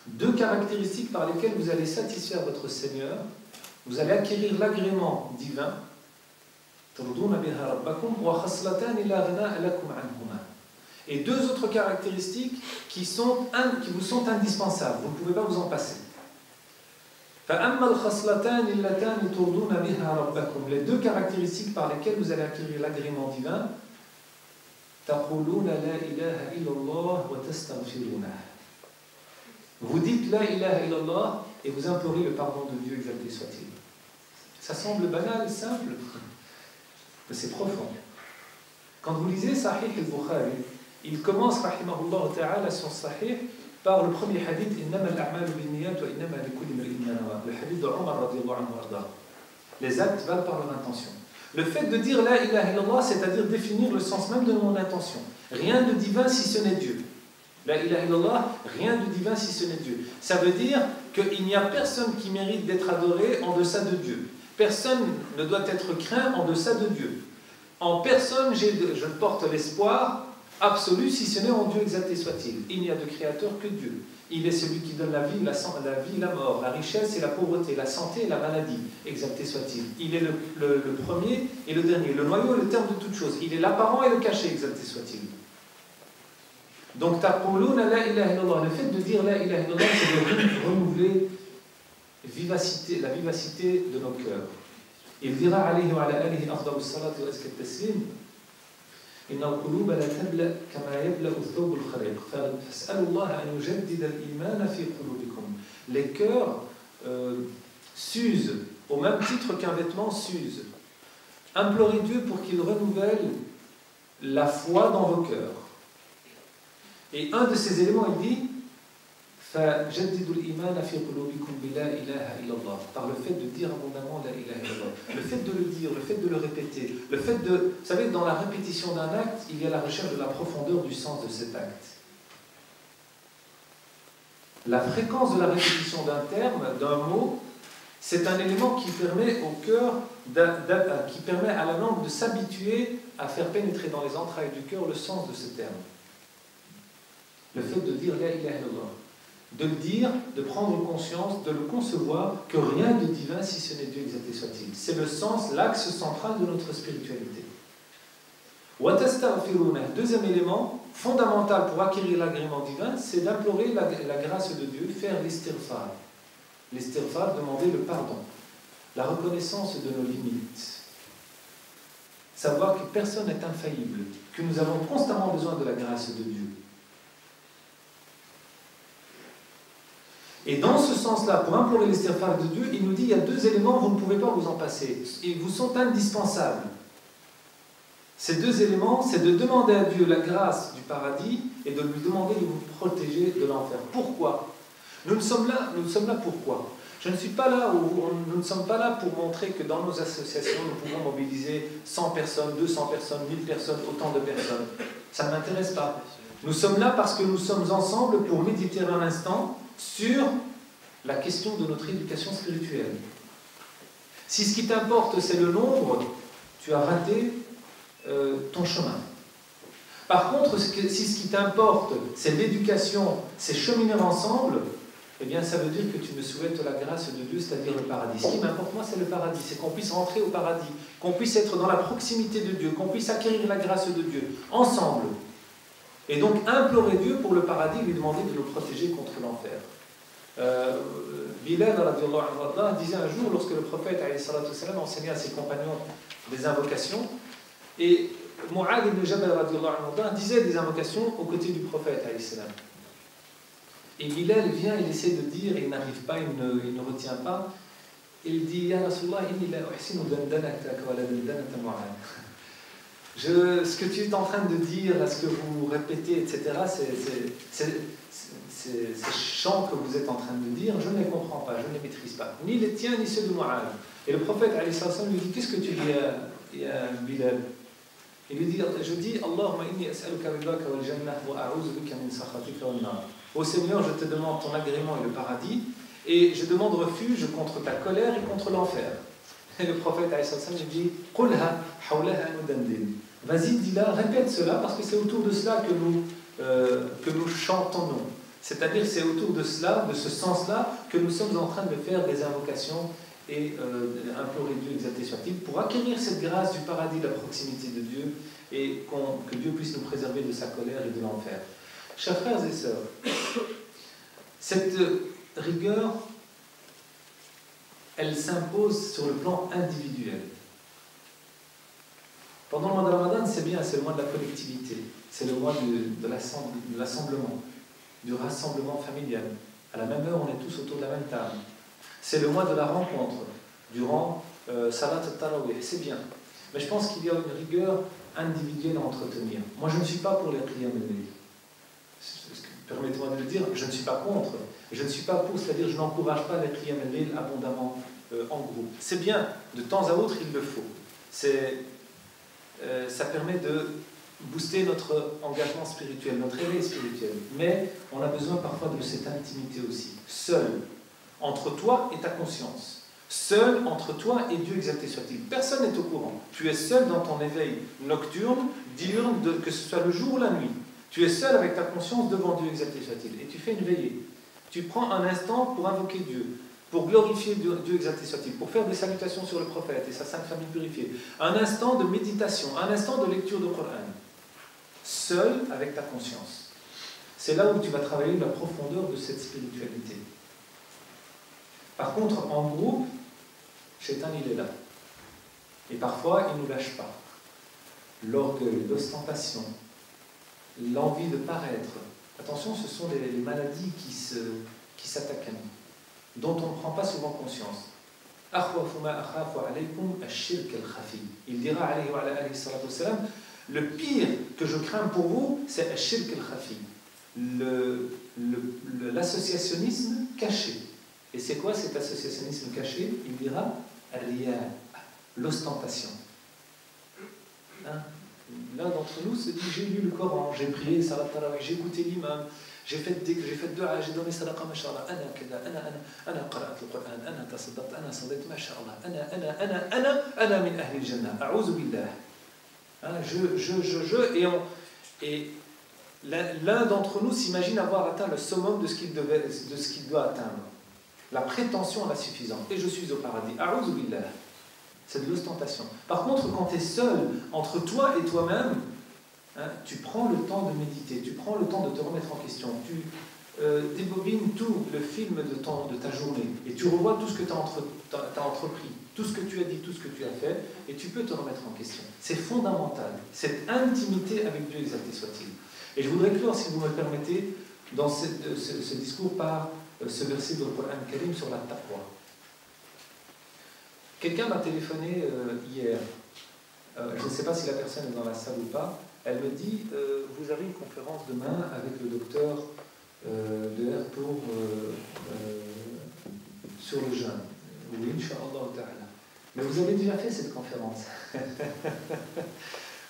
Deux caractéristiques par lesquelles vous allez satisfaire votre Seigneur, vous allez acquérir l'agrément divin. Et 2 autres caractéristiques qui vous sont indispensables, vous ne pouvez pas vous en passer. Les 2 caractéristiques par lesquelles vous allez acquérir l'agrément divin, vous dites la ilaha illallah et vous implorez le pardon de Dieu, exalté soit-il. Ça semble banal, simple, mais c'est profond. Quand vous lisez Sahih al-Bukhari, il commence, rahimahullah ta'ala, son Sahih par le premier hadith Innama al-a'malu bin-niyyat wa innama likulli imri'in ma nawa. Le hadith de Omar radiyallahu anhu arda. Les actes valent par leur intention. Le fait de dire la ilaha illallah, c'est-à-dire définir le sens même de mon intention. Rien de divin si ce n'est Dieu. La ilaha illallah, rien de divin si ce n'est Dieu. Ça veut dire qu'il n'y a personne qui mérite d'être adoré en deçà de Dieu. Personne ne doit être craint en deçà de Dieu. En personne, je porte l'espoir absolu, si ce n'est en Dieu exalté soit-il. Il n'y a de créateur que Dieu. Il est celui qui donne la vie, la mort, la richesse et la pauvreté, la santé et la maladie, exalté soit-il. Il est le premier et le dernier, le noyau et le terme de toute chose. Il est l'apparent et le caché, exalté soit-il. Donc, taquluna la ilaha illallah. Le fait de dire la ilaha illallah, c'est de renouveler la vivacité de nos cœurs. Il dira alayhi wa ala alihi afdalu salati wa azka taslim. Inna al-quluba la tabla kama yabla'u thawb al-khariq. Fas'alu Allah an yujaddida al-iman fi qulubikum. Les cœurs s'usent au même titre qu'un vêtement s'use. Implorez Dieu pour qu'il renouvelle la foi dans vos cœurs. Et un de ces éléments, il dit فَجَدِّدُوا الْإِيمَانَ فِي قُلُوبِكُمْ بِلَا إِلَهَ إِلَّا اللَّهِ. Par le fait de dire abondamment la ilaha illallah. Le fait de le dire, le fait de le répéter, le fait de... Vous savez, dans la répétition d'un acte, il y a la recherche de la profondeur du sens de cet acte. La fréquence de la répétition d'un terme, d'un mot, c'est un élément qui permet au cœur, qui permet à la langue de s'habituer à faire pénétrer dans les entrailles du cœur le sens de ce terme. Le fait de dire la ilaha illallah. De le dire, de prendre conscience, de le concevoir, que rien de divin si ce n'est Dieu exalté soit-il. C'est le sens, l'axe central de notre spiritualité. Deuxième élément fondamental pour acquérir l'agrément divin, c'est d'implorer la grâce de Dieu, faire l'istighfar. L'istighfar, demander le pardon, la reconnaissance de nos limites. Savoir que personne n'est infaillible, que nous avons constamment besoin de la grâce de Dieu. Et dans ce sens-là, pour implorer l'istighfar de Dieu, il nous dit il y a deux éléments, vous ne pouvez pas vous en passer. Ils vous sont indispensables. Ces deux éléments, c'est de demander à Dieu la grâce du paradis et de lui demander de vous protéger de l'enfer. Pourquoi ? Nous sommes là pourquoi ? Nous ne sommes pas là pour montrer que dans nos associations, nous pouvons mobiliser 100 personnes, 200 personnes, 1000 personnes, autant de personnes. Ça ne m'intéresse pas. Nous sommes là parce que nous sommes ensemble pour méditer un instant sur la question de notre éducation spirituelle. Si ce qui t'importe c'est le nombre, tu as raté ton chemin. Par contre, si ce qui t'importe c'est l'éducation, c'est cheminer ensemble, eh bien ça veut dire que tu me souhaites la grâce de Dieu, c'est-à-dire le paradis. Ce qui m'importe moi c'est le paradis, c'est qu'on puisse rentrer au paradis, qu'on puisse être dans la proximité de Dieu, qu'on puisse acquérir la grâce de Dieu, ensemble. Et donc implorer Dieu pour le paradis, lui demander de nous protéger contre l'enfer. Bilal disait un jour, lorsque le prophète enseignait à ses compagnons des invocations, et Mu'adh ibn Jabal disait des invocations aux côtés du prophète. Et Bilal vient, il essaie de dire, il n'arrive pas, il ne retient pas. Il dit Ya Rasulallah, inni la uhsinu dandanaka wa la dandanata Mu'adh. Ce que tu es en train de dire, ce que vous répétez, etc., ces chants que vous êtes en train de dire, je ne les comprends pas, je ne les maîtrise pas. Ni les tiens, ni ceux de Mu'adh. Et le prophète lui dit, qu'est-ce que tu dis à Bilal ? Il lui dit, je dis, Allahumma inni as'aluka ridaka wal jannah wa a'udhu bika min sakhatika wal nar. Ô Seigneur, je te demande ton agrément et le paradis, et je demande refuge contre ta colère et contre l'enfer. Et le prophète lui dit, Qulha hawlaha nudandin. Vas-y, dis-la, répète cela, parce que c'est autour de cela que nous chantons. C'est-à-dire, c'est autour de cela, de ce sens-là, que nous sommes en train de faire des invocations et implorer Dieu exalté soit-il, pour acquérir cette grâce du paradis, de la proximité de Dieu, et que Dieu puisse nous préserver de sa colère et de l'enfer. Chers frères et sœurs, cette rigueur, elle s'impose sur le plan individuel. Pendant le mois de Ramadan, c'est bien, c'est le mois de la collectivité, c'est le mois de l'assemblement, du rassemblement familial. À la même heure, on est tous autour de la même table. C'est le mois de la rencontre, durant Salat al-Tarawih, c'est bien. Mais je pense qu'il y a une rigueur individuelle à entretenir. Moi, je ne suis pas pour les qiyam al-layl. Permettez-moi de le dire, je ne suis pas contre. Je ne suis pas pour, c'est-à-dire je n'encourage pas les qiyam al-layl abondamment en groupe. C'est bien, de temps à autre, il le faut. Ça permet de booster notre engagement spirituel, notre éveil spirituel. Mais on a besoin parfois de cette intimité aussi. Seul, entre toi et ta conscience. Seul entre toi et Dieu exalté soit-il. Personne n'est au courant. Tu es seul dans ton éveil nocturne, diurne, que ce soit le jour ou la nuit. Tu es seul avec ta conscience devant Dieu exalté soit-il. Et tu fais une veillée. Tu prends un instant pour invoquer Dieu, pour glorifier Dieu exalté soit-il, pour faire des salutations sur le prophète et sa sainte famille purifiée. Un instant de méditation, un instant de lecture du Coran. Seul avec ta conscience. C'est là où tu vas travailler la profondeur de cette spiritualité. Par contre, en groupe, Shaitan il est là. Et parfois, il ne nous lâche pas. L'orgueil, l'ostentation, l'envie de paraître. Attention, ce sont les maladies qui s'attaquent à nous, dont on ne prend pas souvent conscience. Il dira, le pire que je crains pour vous, c'est ashirk al-khafi. l'associationnisme caché. Et c'est quoi cet associationnisme caché? Il dira l'ostentation. Hein? L'un d'entre nous se dit, j'ai lu le Coran, j'ai prié, salat tarawih, j'ai écouté l'imam, j'ai fait dhikr, j'ai fait dua, j'ai donné sadaqa, mashallah, ana qara'at al-Qur'an, ana tasaddaqt, ana sallayt, mashallah, ana min ahli al-jannah, a'udhu billah. Hein, et l'un d'entre nous s'imagine avoir atteint le summum de ce qu'il doit atteindre. La prétention à la suffisance. Et je suis au paradis. A'udhu billah. C'est de l'ostentation. Par contre, quand tu es seul, entre toi et toi-même, hein, tu prends le temps de méditer, tu prends le temps de te remettre en question, tu débobines tout le film de ta journée, et tu revois tout ce que tu as entrepris, tout ce que tu as dit, tout ce que tu as fait, et tu peux te remettre en question. C'est fondamental, cette intimité avec Dieu, exalté soit-il. Et je voudrais clore, si vous me le permettez, dans ce discours par ce verset de Coran Karim sur la taqwa. Quelqu'un m'a téléphoné hier, je ne sais pas si la personne est dans la salle ou pas, elle me dit, vous avez une conférence demain avec le docteur Deher sur le jeûne. Oui, Inch'Allah ta'ala. Mais vous avez déjà fait cette conférence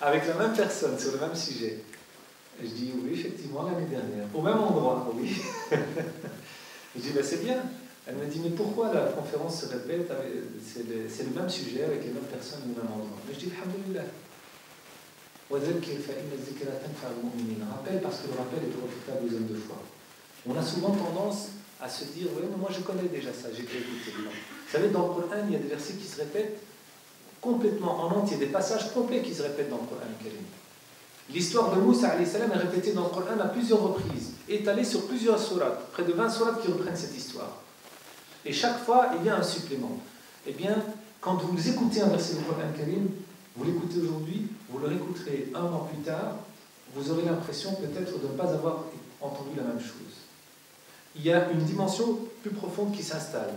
avec la même personne, sur le même sujet. Je dis, oui, effectivement, l'année dernière, au même endroit, oui. Je dis, ben, c'est bien. Elle me dit, mais pourquoi la conférence se répète? C'est le même sujet, avec les mêmes personnes, au même endroit. Mais je dis, alhamdoulilah. Rappel, parce que le rappel est profitable aux hommes de foi. On a souvent tendance à se dire, oui, mais moi je connais déjà ça, j'ai déjà écouté. Vous savez, dans le Coran, il y a des versets qui se répètent complètement en entier, des passages complets qui se répètent dans le Coran Karim. L'histoire de Moussa alayhi salam est répétée dans le Coran à plusieurs reprises, étalée sur plusieurs sourates, près de 20 sourates qui reprennent cette histoire. Et chaque fois, il y a un supplément. Eh bien, quand vous écoutez un verset du Coran Karim, vous l'écoutez aujourd'hui, vous le réécouterez un an plus tard, vous aurez l'impression peut-être de ne pas avoir entendu la même chose. Il y a une dimension plus profonde qui s'installe.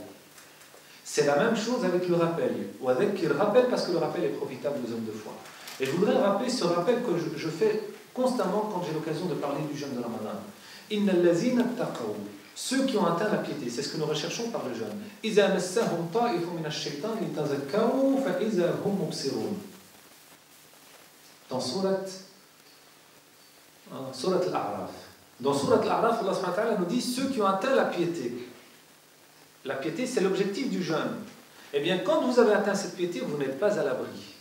C'est la même chose avec le rappel. Ou avec le rappel, parce que le rappel est profitable aux hommes de foi. Et je voudrais rappeler ce rappel que je fais constamment quand j'ai l'occasion de parler du jeûne de Ramadan. Innal lazina taqaw, ceux qui ont atteint la piété, c'est ce que nous recherchons par le jeûne. Iza massahum ta'ifun min ash-shaytan litazakkaru fa iza hum mubsirun. Dans Surat Al-A'raf. Dans Surat Al-A'raf, Allah subhanahu wa ta'ala nous dit ceux qui ont atteint la piété. La piété, c'est l'objectif du jeûne. Eh bien, quand vous avez atteint cette piété, vous n'êtes pas à l'abri.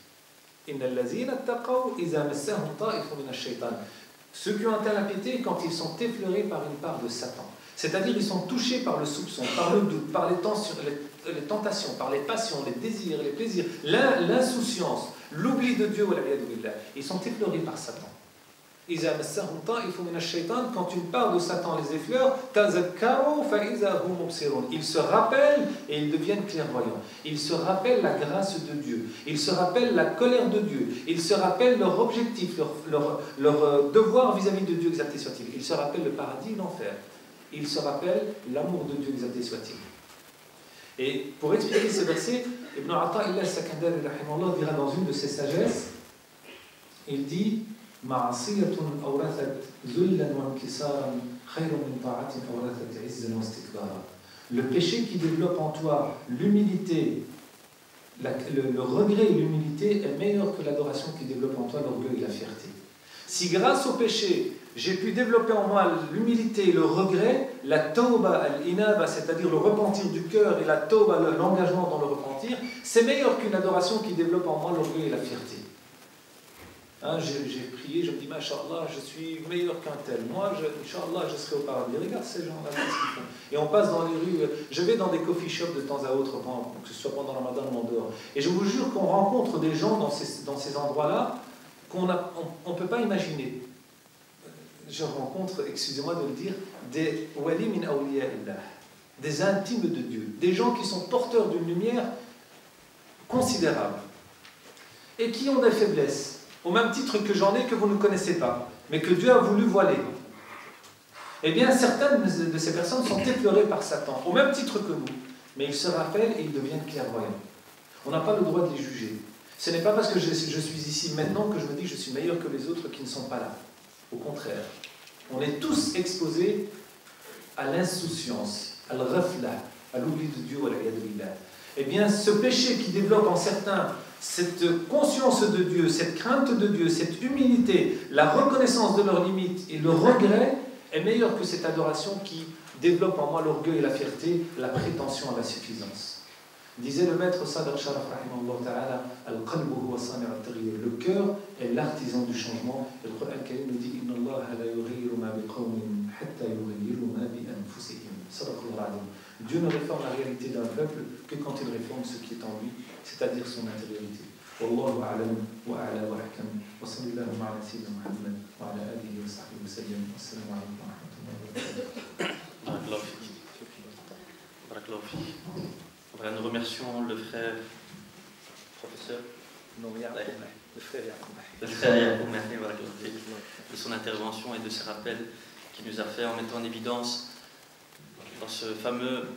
Ceux qui ont atteint la piété, quand ils sont effleurés par une part de Satan, c'est-à-dire ils sont touchés par le soupçon, par le doute, par les tentations, par les passions, les désirs, les plaisirs, l'insouciance, l'oubli de Dieu, ils sont effleurés par Satan. Quand une part de Satan les effleure, ils se rappellent et ils deviennent clairvoyants. Ils se rappellent la grâce de Dieu. Ils se rappellent la colère de Dieu. Ils se rappellent leur objectif, leur devoir vis-à-vis de Dieu, exalté soit-il. Ils se rappellent le paradis et l'enfer. Ils se rappellent l'amour de Dieu, exalté soit-il. Et pour expliquer ce verset, Ibn Ata'illah al-Sakandari dira dans une de ses sagesses, il dit le péché qui développe en toi l'humilité, le regret et l'humilité est meilleur que l'adoration qui développe en toi l'orgueil et la fierté. Si grâce au péché, j'ai pu développer en moi l'humilité et le regret, la tawba al-inaba, c'est-à-dire le repentir du cœur, et la tawba, l'engagement dans le repentir, c'est meilleur qu'une adoration qui développe en moi l'orgueil et la fierté. Hein, j'ai prié, je me dis, Masha'Allah, je suis meilleur qu'un tel. Moi, Inch'Allah, je serai au paradis. Regarde ces gens-là, qu'est-ce qu'ils font. Et on passe dans les rues, je vais dans des coffee shops de temps à autre, que ce soit pendant le Ramadan ou en dehors. Et je vous jure qu'on rencontre des gens dans ces endroits-là qu'on ne peut pas imaginer. Je rencontre, excusez-moi de le dire, des wali min awliya'illah, des intimes de Dieu, des gens qui sont porteurs d'une lumière considérable et qui ont des faiblesses. Au même titre que j'en ai que vous ne connaissez pas, mais que Dieu a voulu voiler. Eh bien, certaines de ces personnes sont effleurées par Satan, au même titre que nous. Mais ils se rappellent et ils deviennent clairvoyants. On n'a pas le droit de les juger. Ce n'est pas parce que je suis ici maintenant que je me dis que je suis meilleur que les autres qui ne sont pas là. Au contraire. On est tous exposés à l'insouciance, à l'ghafla, à l'oubli de Dieu, eh bien, ce péché qui développe en certains cette conscience de Dieu, cette crainte de Dieu, cette humilité, la reconnaissance de leurs limites et le regret est meilleur que cette adoration qui développe en moi l'orgueil et la fierté, la prétention à la suffisance. Disait le maître Sadr Sharaf rahimahullah ta'ala, al-qalbu huwa sani' at-taghyir. Le cœur est l'artisan du changement. Et le Coran Karim nous dit inna Allah la yughayyiru ma biqawmin hatta yughayyiru ma bi anfusihim. Sadaqallahu al-azim. Dieu ne réforme la réalité d'un peuple que quand il réforme ce qui est en lui, c'est-à-dire son intériorité. Wallahu a'lam wa a'la wa ahkam. Wa sallallahu ala sayyidina Muhammad wa ala alihi wa sahbihi wa sallam. Assalamu alaykum wa rahmatullahi wa barakatuh. Barakallahu fik. Barakallahu fik. Voilà, nous remercions le frère professeur le frère Yacoub de son intervention et de ses rappels qu'il nous a fait en mettant en évidence dans ce fameux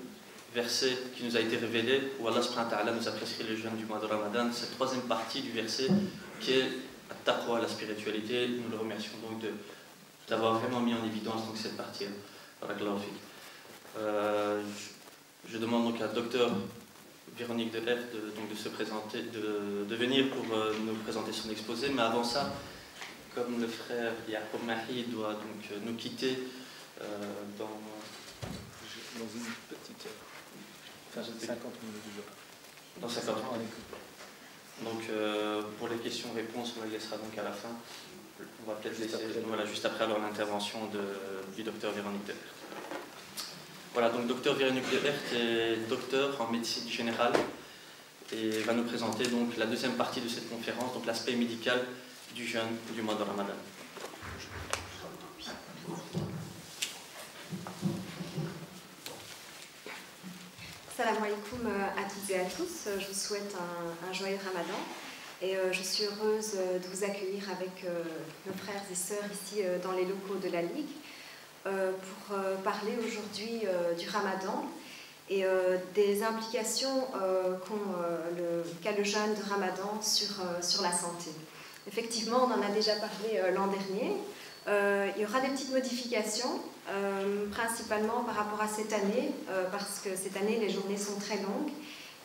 verset qui nous a été révélé où Allah subhanahu wa ta'ala nous a prescrit le jeûne du mois de Ramadan, cette troisième partie du verset qui est la taqwa, la spiritualité. Nous le remercions donc d'avoir vraiment mis en évidence donc cette partie. Je demande donc à Dr Véronique Delert de se présenter, de venir pour nous présenter son exposé, mais avant ça, comme le frère Yacoub Mahi doit donc nous quitter dans une petite heure, enfin 50 minutes déjà. Dans 50 minutes. Donc pour les questions-réponses, on la laissera donc à la fin. On va peut-être laisser juste après alors l'intervention du docteur Véronique Delert. Voilà, donc docteur Véronique Delert est docteur en médecine générale et va nous présenter donc la deuxième partie de cette conférence, donc l'aspect médical du jeûne du mois de Ramadan. Salam alaikum à toutes et à tous. Je vous souhaite un joyeux Ramadan et je suis heureuse de vous accueillir avec nos frères et sœurs ici dans les locaux de la Ligue pour parler aujourd'hui du Ramadan et des implications qu'a le jeûne de Ramadan sur la santé. Effectivement, on en a déjà parlé l'an dernier. Il y aura des petites modifications, principalement par rapport à cette année, parce que cette année, les journées sont très longues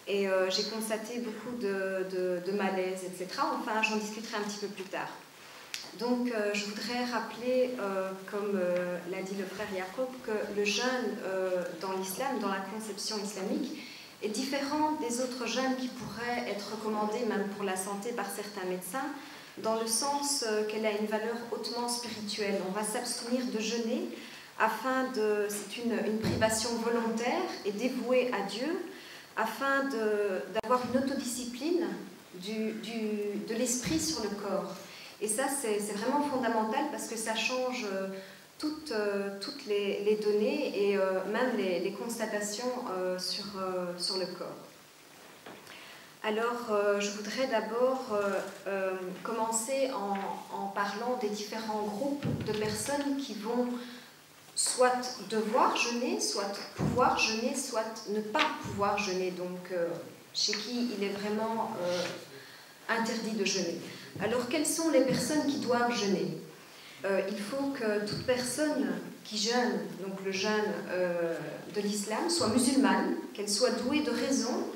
et j'ai constaté beaucoup de malaise, etc. Enfin, j'en discuterai un petit peu plus tard. Donc, je voudrais rappeler, comme l'a dit le frère Yacoub, que le jeûne dans l'islam, dans la conception islamique, est différent des autres jeûnes qui pourraient être recommandés, même pour la santé, par certains médecins, dans le sens qu'elle a une valeur hautement spirituelle. On va s'abstenir de jeûner c'est une privation volontaire et dévouée à Dieu, afin d'avoir une autodiscipline de l'esprit sur le corps. Et ça, c'est vraiment fondamental parce que ça change toutes les données et même les constatations sur le corps. Alors, je voudrais d'abord commencer en parlant des différents groupes de personnes qui vont soit devoir jeûner, soit pouvoir jeûner, soit ne pas pouvoir jeûner. Donc, chez qui il est vraiment interdit de jeûner. Alors, quelles sont les personnes qui doivent jeûner ? Il faut que toute personne qui jeûne, donc le jeûne de l'islam, soit musulmane, qu'elle soit douée de raison,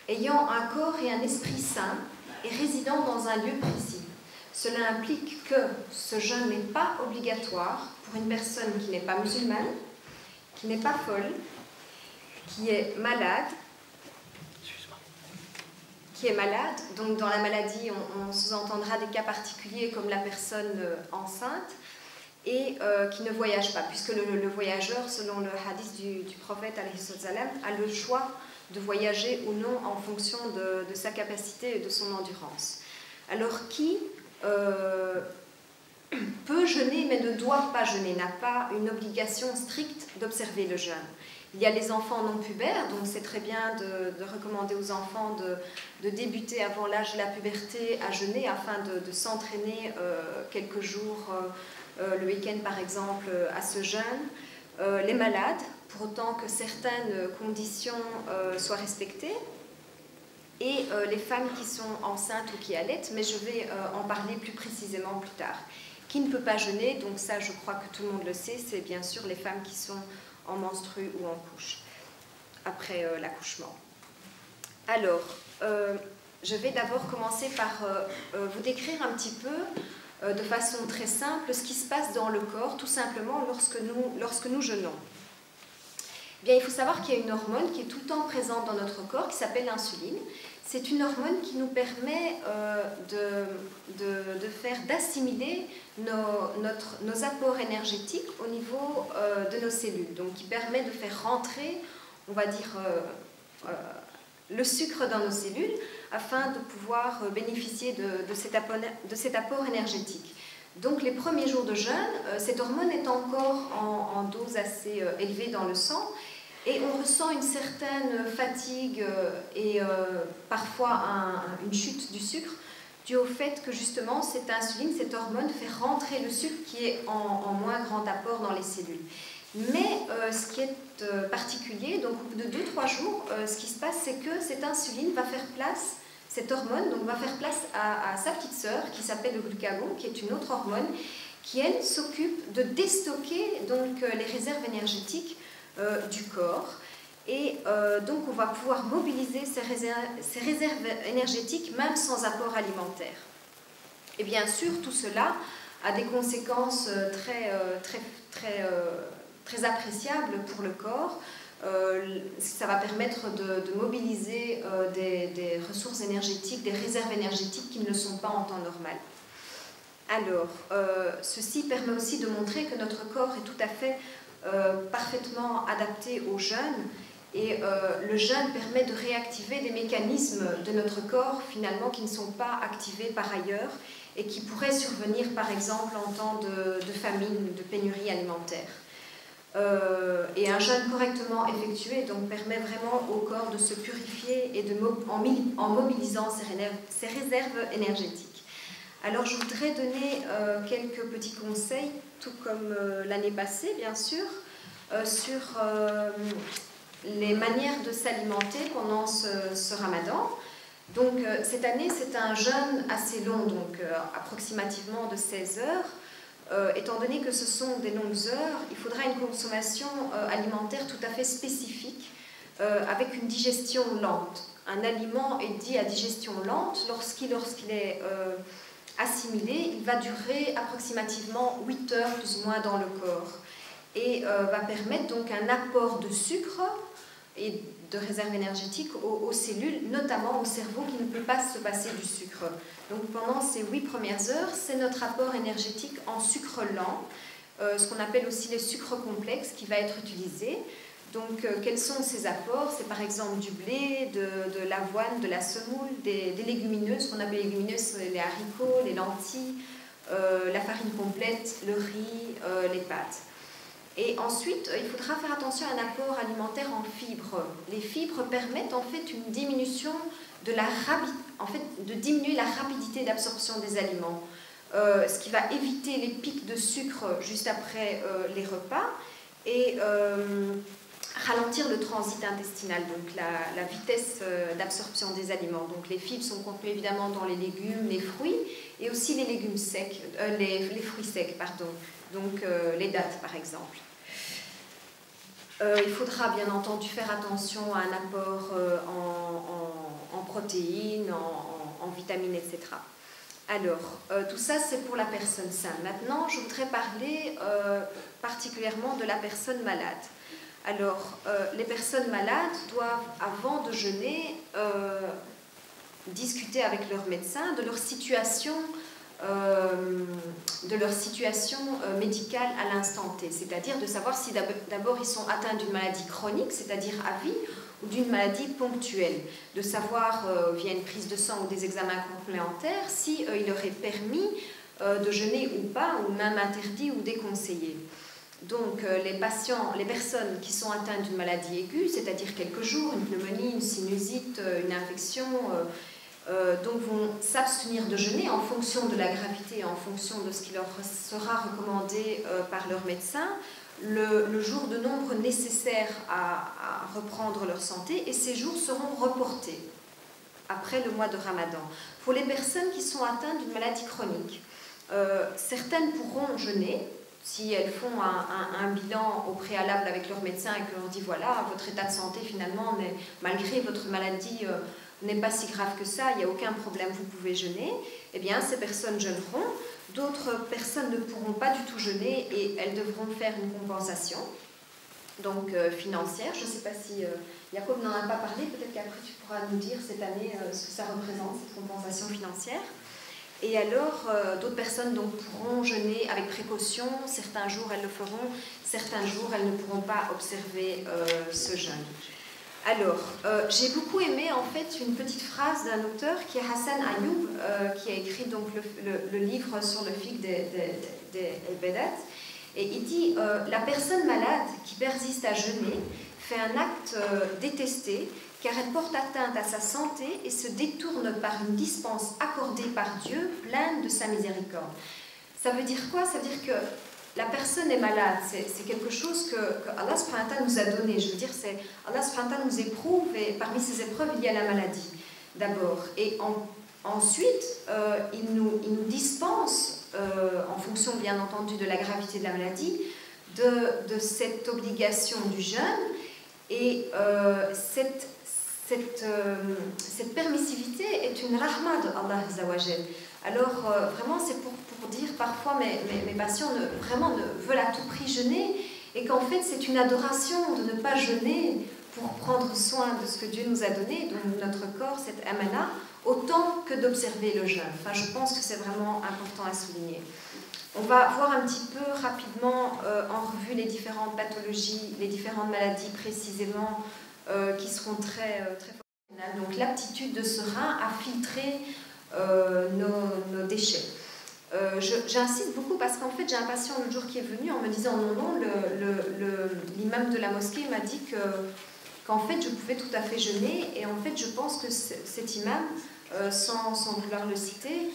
ayant un corps et un esprit sains et résidant dans un lieu précis. Cela implique que ce jeûne n'est pas obligatoire pour une personne qui n'est pas musulmane, qui n'est pas folle, qui est malade. Donc dans la maladie, on sous-entendra des cas particuliers comme la personne enceinte et qui ne voyage pas, puisque le voyageur, selon le hadith du prophète a le choix de voyager ou non en fonction de sa capacité et de son endurance. Alors qui peut jeûner mais ne doit pas jeûner, n'a pas une obligation stricte d'observer le jeûne. Il y a les enfants non pubères, donc c'est très bien de recommander aux enfants de débuter avant l'âge de la puberté à jeûner afin de s'entraîner quelques jours, le week-end par exemple, à ce jeûne. Les malades, pour autant que certaines conditions soient respectées, et les femmes qui sont enceintes ou qui allaitent, mais je vais en parler plus précisément plus tard. Qui ne peut pas jeûner, donc ça je crois que tout le monde le sait, c'est bien sûr les femmes qui sont en menstru ou en couche, après l'accouchement. Alors, je vais d'abord commencer par vous décrire un petit peu, de façon très simple, ce qui se passe dans le corps, tout simplement lorsque nous jeûnons. Bien, il faut savoir qu'il y a une hormone qui est tout le temps présente dans notre corps, qui s'appelle l'insuline. C'est une hormone qui nous permet d'assimiler nos apports énergétiques au niveau de nos cellules. Donc, qui permet de faire rentrer, on va dire, le sucre dans nos cellules afin de pouvoir bénéficier de cet apport énergétique. Donc, les premiers jours de jeûne, cette hormone est encore en dose assez élevée dans le sang. Et on ressent une certaine fatigue et parfois une chute du sucre dû au fait que justement cette insuline, cette hormone fait rentrer le sucre qui est en moins grand apport dans les cellules. Mais ce qui est particulier, donc au bout de 2-3 jours, ce qui se passe, c'est que cette insuline va faire place, cette hormone donc, va faire place à sa petite sœur qui s'appelle le glucagon, qui est une autre hormone, qui elle s'occupe de déstocker donc, les réserves énergétiques du corps et donc on va pouvoir mobiliser ces réserves énergétiques même sans apport alimentaire. Et bien sûr tout cela a des conséquences très appréciables pour le corps. Ça va permettre de mobiliser des ressources énergétiques, des réserves énergétiques qui ne le sont pas en temps normal. Alors, ceci permet aussi de montrer que notre corps est tout à fait parfaitement adapté au jeûne et le jeûne permet de réactiver des mécanismes de notre corps finalement qui ne sont pas activés par ailleurs et qui pourraient survenir par exemple en temps de famine, de pénurie alimentaire. Et un jeûne correctement effectué donc, permet vraiment au corps de se purifier et en mobilisant ses réserves énergétiques. Alors je voudrais donner quelques petits conseils, tout comme l'année passée bien sûr, sur les manières de s'alimenter pendant ce ramadan. Donc cette année c'est un jeûne assez long, donc approximativement de 16 heures. Étant donné que ce sont des longues heures, il faudra une consommation alimentaire tout à fait spécifique, avec une digestion lente. Un aliment est dit à digestion lente lorsqu'il est assimilé, il va durer approximativement 8 heures plus ou moins dans le corps et va permettre donc un apport de sucre et de réserve énergétique aux cellules, notamment au cerveau qui ne peut pas se passer du sucre. Donc pendant ces 8 premières heures, c'est notre apport énergétique en sucre lent, ce qu'on appelle aussi les sucres complexes qui va être utilisé. Donc quels sont ces apports? C'est par exemple du blé, de l'avoine, de la semoule, des légumineuses, ce qu'on appelle les légumineuses, les haricots, les lentilles, la farine complète, le riz, les pâtes. Et ensuite, il faudra faire attention à un apport alimentaire en fibres. Les fibres permettent en fait une diminution de diminuer la rapidité d'absorption des aliments, ce qui va éviter les pics de sucre juste après les repas et ralentir le transit intestinal, donc la vitesse d'absorption des aliments. Donc les fibres sont contenues évidemment dans les légumes, les fruits et aussi les légumes secs, les fruits secs, pardon. Donc les dattes par exemple. Il faudra bien entendu faire attention à un apport en protéines, en vitamines, etc. Alors, tout ça c'est pour la personne saine. Maintenant, je voudrais parler particulièrement de la personne malade. Alors, les personnes malades doivent, avant de jeûner, discuter avec leur médecin de leur situation médicale à l'instant T, c'est-à-dire de savoir si d'abord ils sont atteints d'une maladie chronique, c'est-à-dire à vie, ou d'une maladie ponctuelle, de savoir via une prise de sang ou des examens complémentaires si il leur est permis de jeûner ou pas, ou même interdit ou déconseillé. Donc les personnes qui sont atteintes d'une maladie aiguë, c'est-à-dire quelques jours, une pneumonie, une sinusite, une infection, donc vont s'abstenir de jeûner en fonction de la gravité, en fonction de ce qui leur sera recommandé par leur médecin, le jour de nombre nécessaire à reprendre leur santé, et ces jours seront reportés après le mois de Ramadan. Pour les personnes qui sont atteintes d'une maladie chronique, Certaines pourront jeûner si elles font un bilan au préalable avec leur médecin et que leur dit voilà, votre état de santé finalement, malgré votre maladie, n'est pas si grave que ça, il n'y a aucun problème, vous pouvez jeûner. Eh bien, ces personnes jeûneront. D'autres personnes ne pourront pas du tout jeûner et elles devront faire une compensation, donc financière. Je ne sais pas si Jacob n'en a pas parlé, peut-être qu'après tu pourras nous dire cette année ce que ça représente, cette compensation financière. Et alors, d'autres personnes donc, pourront jeûner avec précaution. Certains jours, elles le feront. Certains jours, elles ne pourront pas observer ce jeûne. Alors, j'ai beaucoup aimé en fait une petite phrase d'un auteur qui est Hassan Ayoub, qui a écrit donc le livre sur le fiqh des Ibadat. Et il dit la personne malade qui persiste à jeûner fait un acte détesté, car elle porte atteinte à sa santé et se détourne par une dispense accordée par Dieu, pleine de sa miséricorde. Ça veut dire quoi? Ça veut dire que la personne est malade, c'est quelque chose que Allah subhanahu wa ta'ala nous a donné. Je veux dire, Allah subhanahu wa ta'ala nous éprouve, et parmi ces épreuves, il y a la maladie, d'abord. Et ensuite, il nous dispense, en fonction bien entendu de la gravité de la maladie, de cette obligation du jeûne. Et cette permissivité est une rahma de Allah Azza wa Jal. Alors vraiment c'est pour dire parfois mes patients vraiment veulent à tout prix jeûner et qu'en fait c'est une adoration de ne pas jeûner pour prendre soin de ce que Dieu nous a donné, donc notre corps, cette amana, autant que d'observer le jeûne. Enfin je pense que c'est vraiment important à souligner. On va voir un petit peu rapidement en revue les différentes pathologies, les différentes maladies précisément qui seront très fonctionnelles. Donc l'aptitude de ce rein à filtrer nos déchets. J'insiste beaucoup parce qu'en fait j'ai un patient l'autre jour qui est venu en me disant non, l'imam de la mosquée m'a dit qu'en fait je pouvais tout à fait jeûner et en fait je pense que cet imam, sans vouloir le citer,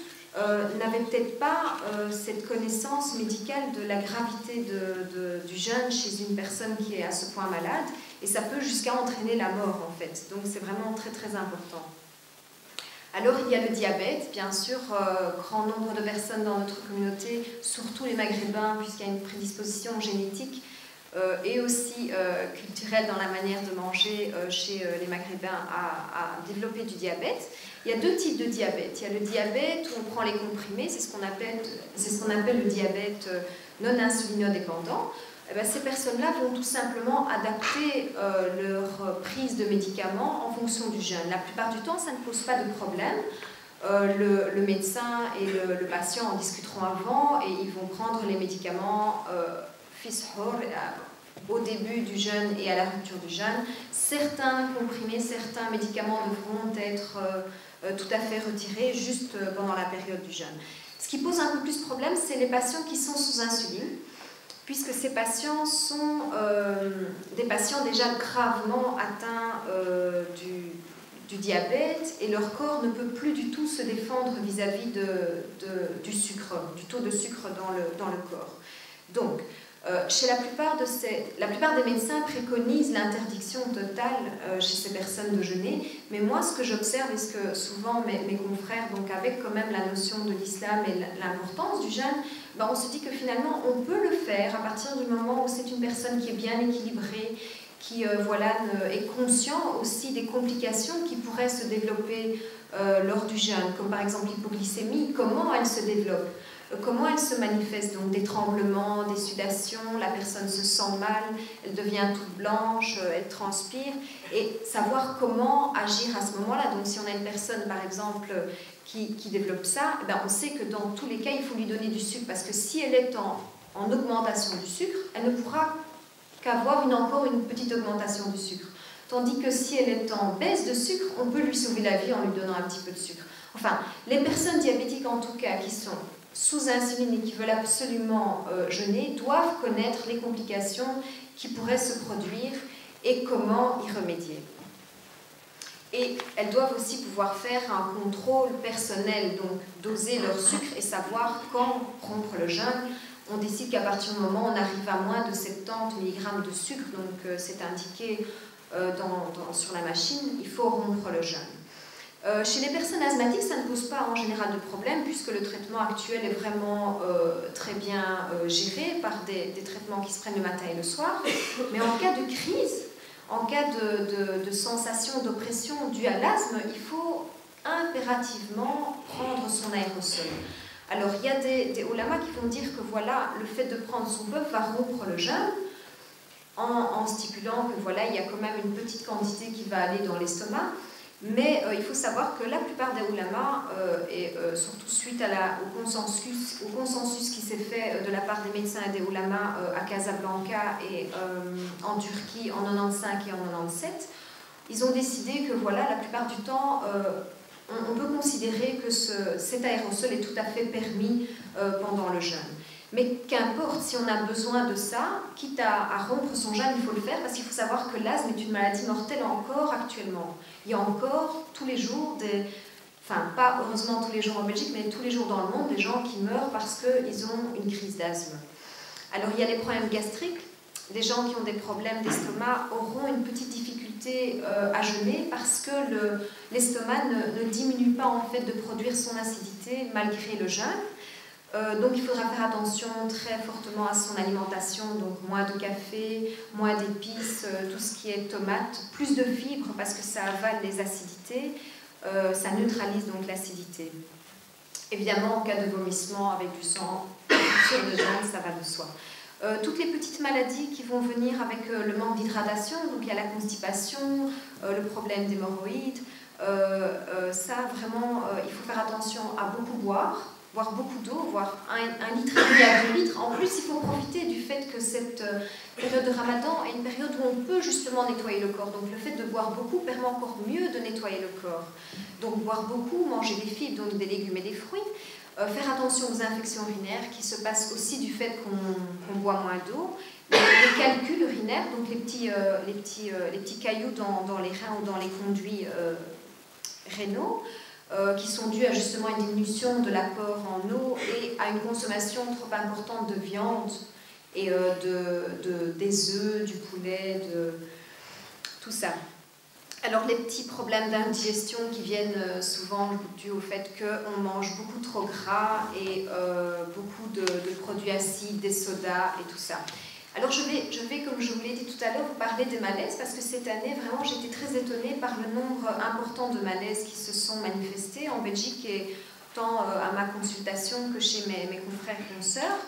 n'avait peut-être pas cette connaissance médicale de la gravité du jeûne chez une personne qui est à ce point malade et ça peut jusqu'à entraîner la mort en fait, donc c'est vraiment très très important. Alors il y a le diabète, bien sûr, grand nombre de personnes dans notre communauté, surtout les maghrébins puisqu'il y a une prédisposition génétique et aussi culturelle dans la manière de manger chez les maghrébins à développer du diabète. Il y a deux types de diabète. Il y a le diabète où on prend les comprimés, c'est ce qu'on appelle le diabète non insulinodépendant. Eh bien, ces personnes-là vont tout simplement adapter leur prise de médicaments en fonction du jeûne. La plupart du temps, ça ne pose pas de problème. Le médecin et le patient en discuteront avant et ils vont prendre les médicaments fishor au début du jeûne et à la rupture du jeûne. Certains comprimés, certains médicaments devront être tout à fait retirés juste pendant la période du jeûne. Ce qui pose un peu plus de problème, c'est les patients qui sont sous insuline, puisque ces patients sont des patients déjà gravement atteints du diabète et leur corps ne peut plus du tout se défendre vis-à-vis du sucre, du taux de sucre dans le corps. Donc, chez la plupart des médecins préconisent l'interdiction totale chez ces personnes de jeûner, mais moi ce que j'observe et ce que souvent mes confrères, donc avec quand même la notion de l'islam et l'importance du jeûne, ben on se dit que finalement on peut le faire à partir du moment où c'est une personne qui est bien équilibrée, qui est conscient aussi des complications qui pourraient se développer lors du jeûne, comme par exemple l'hypoglycémie, comment elle se développe. Comment elle se manifeste, donc des tremblements, des sudations, la personne se sent mal, elle devient toute blanche, elle transpire, et savoir comment agir à ce moment-là. Donc si on a une personne par exemple qui développe ça, eh bien, on sait que dans tous les cas il faut lui donner du sucre, parce que si elle est en augmentation du sucre, elle ne pourra qu'avoir encore une petite augmentation du sucre. Tandis que si elle est en baisse de sucre, on peut lui sauver la vie en lui donnant un petit peu de sucre. Enfin, les personnes diabétiques en tout cas qui sont sous insuline et qui veulent absolument jeûner doivent connaître les complications qui pourraient se produire et comment y remédier. Et elles doivent aussi pouvoir faire un contrôle personnel, donc doser leur sucre et savoir quand rompre le jeûne. On décide qu'à partir du moment où on arrive à moins de 70 mg de sucre, donc c'est indiqué sur la machine, il faut rompre le jeûne. Chez les personnes asthmatiques, ça ne pose pas en général de problème puisque le traitement actuel est vraiment très bien géré par des traitements qui se prennent le matin et le soir. Mais en cas de crise, en cas de sensation d'oppression due à l'asthme, il faut impérativement prendre son aérosol. Alors il y a des ulamas qui vont dire que voilà, le fait de prendre son bœuf va rompre le jeûne en stipulant que voilà, il y a quand même une petite quantité qui va aller dans l'estomac. Mais il faut savoir que la plupart des ulamas, et surtout suite au consensus qui s'est fait de la part des médecins et des ulamas à Casablanca et en Turquie en 95 et en 97, ils ont décidé que voilà, la plupart du temps, on peut considérer que cet aérosol est tout à fait permis pendant le jeûne. Mais qu'importe, si on a besoin de ça, quitte à rompre son jeûne, il faut le faire parce qu'il faut savoir que l'asthme est une maladie mortelle encore actuellement. Il y a encore tous les jours enfin pas heureusement tous les jours en Belgique, mais tous les jours dans le monde, des gens qui meurent parce qu'ils ont une crise d'asthme. Alors il y a les problèmes gastriques. Les gens qui ont des problèmes d'estomac auront une petite difficulté à jeûner parce que l'estomac ne diminue pas en fait de produire son acidité malgré le jeûne. Donc il faudra faire attention très fortement à son alimentation, donc moins de café, moins d'épices, tout ce qui est tomates, plus de fibres parce que ça avale les acidités, ça neutralise donc l'acidité. Évidemment, en cas de vomissement avec du sang, sur le jeûne, ça va de soi. Toutes les petites maladies qui vont venir avec le manque d'hydratation, donc il y a la constipation, le problème d'hémorroïdes, ça vraiment, il faut faire attention à beaucoup boire beaucoup d'eau, voire 1 litre et demi à 2 litres. En plus, il faut profiter du fait que cette période de Ramadan est une période où on peut justement nettoyer le corps. Donc le fait de boire beaucoup permet encore mieux de nettoyer le corps. Donc boire beaucoup, manger des fibres, donc des légumes et des fruits. Faire attention aux infections urinaires qui se passent aussi du fait qu'on boit moins d'eau. Les calculs urinaires, donc les petits cailloux dans les reins ou dans les conduits rénaux, qui sont dus à justement une diminution de l'apport en eau et à une consommation trop importante de viande et des œufs, du poulet, tout ça. Alors les petits problèmes d'indigestion qui viennent souvent dus au fait qu'on mange beaucoup trop gras et beaucoup de produits acides, des sodas et tout ça. Alors je vais, comme je vous l'ai dit tout à l'heure, vous parler des malaises parce que cette année, vraiment, j'étais très étonnée par le nombre important de malaises qui se sont manifestés en Belgique et tant à ma consultation que chez mes confrères et consoeurs.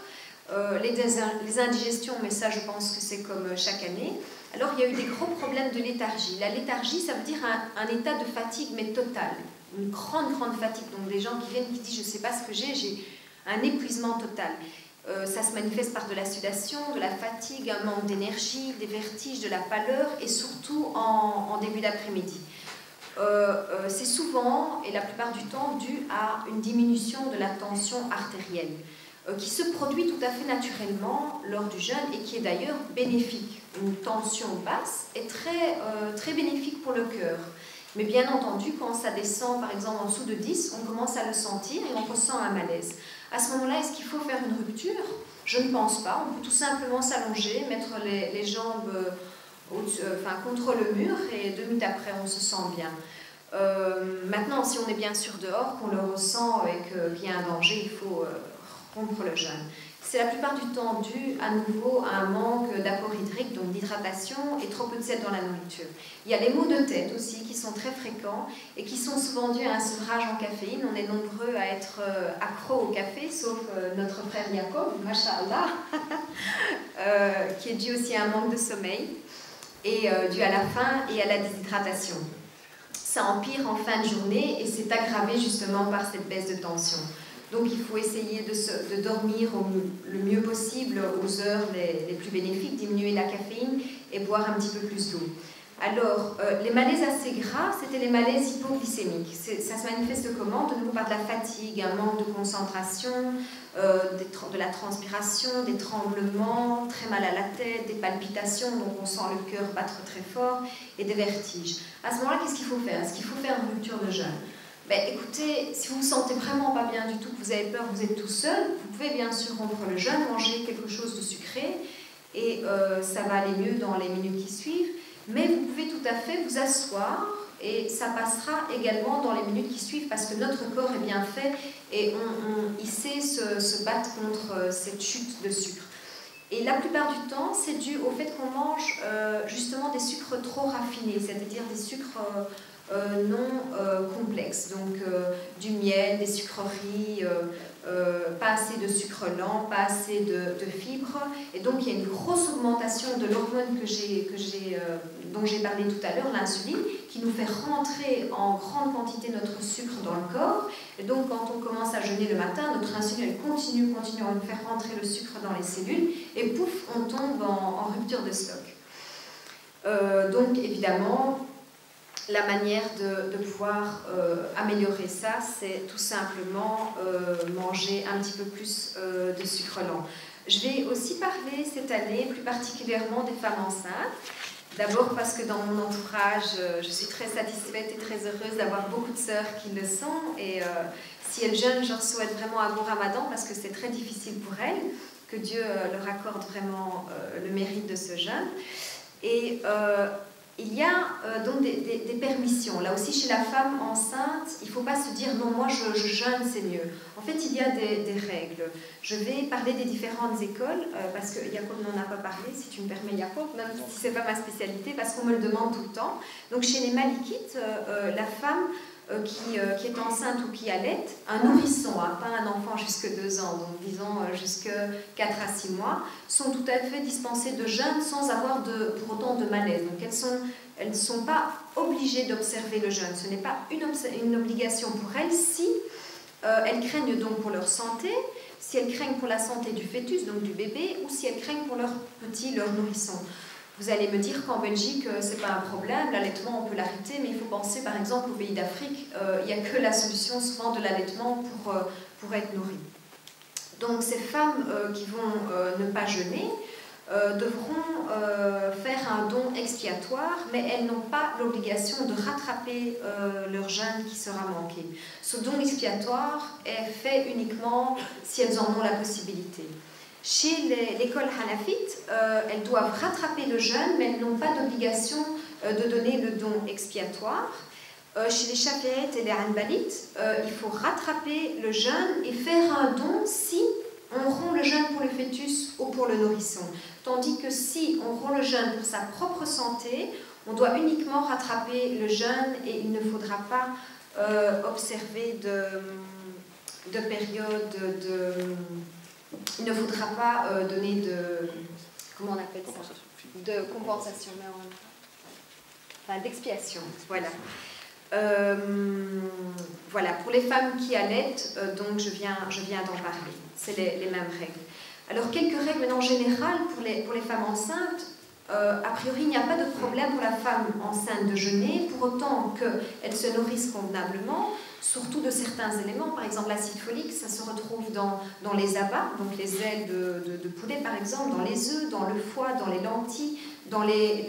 Les indigestions, mais ça je pense que c'est comme chaque année. Alors il y a eu des gros problèmes de léthargie. La léthargie, ça veut dire un état de fatigue, mais total. Une grande fatigue. Donc des gens qui viennent qui disent je ne sais pas ce que j'ai un épuisement total. Ça se manifeste par de la sudation, de la fatigue, un manque d'énergie, des vertiges, de la pâleur et surtout en début d'après-midi. C'est souvent et la plupart du temps dû à une diminution de la tension artérielle qui se produit tout à fait naturellement lors du jeûne et qui est d'ailleurs bénéfique. Une tension basse est très bénéfique pour le cœur. Mais bien entendu, quand ça descend par exemple en dessous de 10, on commence à le sentir et on ressent un malaise. À ce moment-là, est-ce qu'il faut faire une rupture? Je ne pense pas. On peut tout simplement s'allonger, mettre les jambes contre le mur et 2 minutes après, on se sent bien. Maintenant, si on est bien sûr dehors, qu'on le ressent et qu'il y a un danger, il faut rompre le jeûne. C'est la plupart du temps dû à nouveau à un manque d'apport hydrique, donc d'hydratation et trop peu de sel dans la nourriture. Il y a les maux de tête aussi qui sont très fréquents et qui sont souvent dus à un sevrage en caféine. On est nombreux à être accros au café, sauf notre frère Jacob, Masha'Allah, qui est dû aussi à un manque de sommeil et dû à la faim et à la déshydratation. Ça empire en fin de journée et c'est aggravé justement par cette baisse de tension. Donc il faut essayer de dormir le mieux possible aux heures les plus bénéfiques, diminuer la caféine et boire un petit peu plus d'eau. Alors, les malaises assez gras, c'était les malaises hypoglycémiques. Ça se manifeste comment? De nouveau par de la fatigue, un manque de concentration, de la transpiration, des tremblements, très mal à la tête, des palpitations, donc on sent le cœur battre très fort, et des vertiges. À ce moment-là, qu'est-ce qu'il faut faire? Est-ce qu'il faut faire une rupture de jeûne? Écoutez, si vous ne vous sentez vraiment pas bien du tout, que vous avez peur, que vous êtes tout seul, vous pouvez bien sûr rompre le jeûne, manger quelque chose de sucré, et ça va aller mieux dans les minutes qui suivent. Mais vous pouvez tout à fait vous asseoir et ça passera également dans les minutes qui suivent parce que notre corps est bien fait et il sait se battre contre cette chute de sucre. Et la plupart du temps, c'est dû au fait qu'on mange justement des sucres trop raffinés, c'est-à-dire des sucres non complexes, donc du miel, des sucreries, pas assez de sucre lent, pas assez de fibres, et donc il y a une grosse augmentation de l'hormone dont j'ai parlé tout à l'heure, l'insuline, qui nous fait rentrer en grande quantité notre sucre dans le corps, et donc quand on commence à jeûner le matin, notre insuline elle continue à nous faire rentrer le sucre dans les cellules, et pouf, on tombe en rupture de stock. Donc évidemment, la manière de pouvoir améliorer ça, c'est tout simplement manger un petit peu plus de sucre lent. Je vais aussi parler cette année plus particulièrement des femmes enceintes. D'abord parce que dans mon entourage, je suis très satisfaite et très heureuse d'avoir beaucoup de sœurs qui le sont. Et si elles jeûnent, je leur souhaite vraiment un bon ramadan parce que c'est très difficile pour elles, que Dieu leur accorde vraiment le mérite de ce jeûne. Et il y a donc des permissions. Là aussi, chez la femme enceinte, il ne faut pas se dire « non, moi je jeûne, c'est mieux ». En fait, il y a des règles. Je vais parler des différentes écoles, parce que Jacob n'en a pas parlé, si tu me permets Jacob, même si ce n'est pas ma spécialité, parce qu'on me le demande tout le temps. Donc chez les Malikites, la femme qui est enceinte ou qui allaite, un nourrisson, pas un enfant jusque 2 ans, donc disons jusque 4 à 6 mois, sont tout à fait dispensées de jeûne sans avoir pour autant de malaise. Donc elles ne sont pas obligées d'observer le jeûne. Ce n'est pas une obligation pour elles si elles craignent donc pour leur santé, si elles craignent pour la santé du fœtus, donc du bébé, ou si elles craignent pour leur petit, leur nourrisson. Vous allez me dire qu'en Belgique, ce n'est pas un problème, l'allaitement, on peut l'arrêter, mais il faut penser par exemple aux pays d'Afrique, il n'y a que la solution souvent de l'allaitement pour être nourrie. Donc ces femmes qui vont ne pas jeûner devront faire un don expiatoire, mais elles n'ont pas l'obligation de rattraper leur jeûne qui sera manqué. Ce don expiatoire est fait uniquement si elles en ont la possibilité. Chez l'école hanafite, elles doivent rattraper le jeûne, mais elles n'ont pas d'obligation de donner le don expiatoire. Chez les shafi'ites et les hanbalites, il faut rattraper le jeûne et faire un don si on rompt le jeûne pour le fœtus ou pour le nourrisson. Tandis que si on rompt le jeûne pour sa propre santé, on doit uniquement rattraper le jeûne et il ne faudra pas observer de période il ne faudra pas donner de... Comment on appelle ça ? De compensation. Enfin, d'expiation. Voilà. Voilà. Pour les femmes qui allaitent, donc je viens d'en parler. C'est les mêmes règles. Alors, quelques règles en général pour les femmes enceintes. A priori, il n'y a pas de problème pour la femme enceinte de jeûner, pour autant qu'elle se nourrisse convenablement, surtout de certains éléments. Par exemple, l'acide folique, ça se retrouve dans les abats, donc les ailes de poulet par exemple, dans les œufs, dans le foie, dans les lentilles, dans les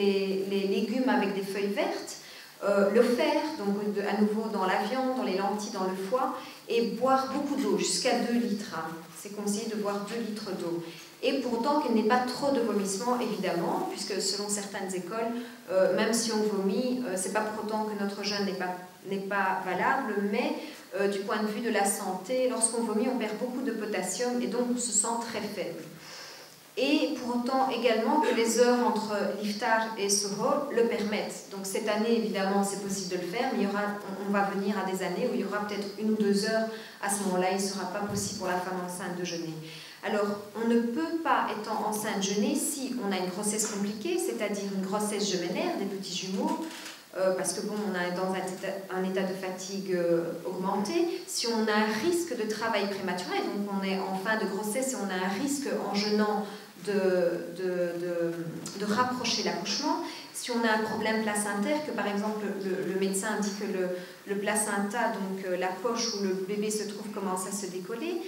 légumes avec des feuilles vertes, le fer, donc à nouveau dans la viande, dans les lentilles, dans le foie, et boire beaucoup d'eau, jusqu'à 2 litres. C'est conseillé de boire 2 litres d'eau. Et pour autant qu'il n'y ait pas trop de vomissements, évidemment, puisque selon certaines écoles, même si on vomit, ce n'est pas pour autant que notre jeûne n'est pas valable, mais du point de vue de la santé, lorsqu'on vomit, on perd beaucoup de potassium et donc on se sent très faible. Et pour autant également que les heures entre l'iftar et suhoor le permettent. Donc cette année, évidemment, c'est possible de le faire, mais on va venir à des années où il y aura peut-être 1 ou 2 heures. À ce moment-là, il ne sera pas possible pour la femme enceinte de jeûner. Alors, on ne peut pas, étant enceinte, jeûner si on a une grossesse compliquée, c'est-à-dire une grossesse gemellaire, des petits jumeaux, parce que bon, on est dans un état de fatigue augmenté. Si on a un risque de travail prématuré, donc on est en fin de grossesse et on a un risque en jeûnant de rapprocher l'accouchement. Si on a un problème placentaire, que par exemple le médecin dit que le placenta, donc la poche où le bébé se trouve, commence à se décoller.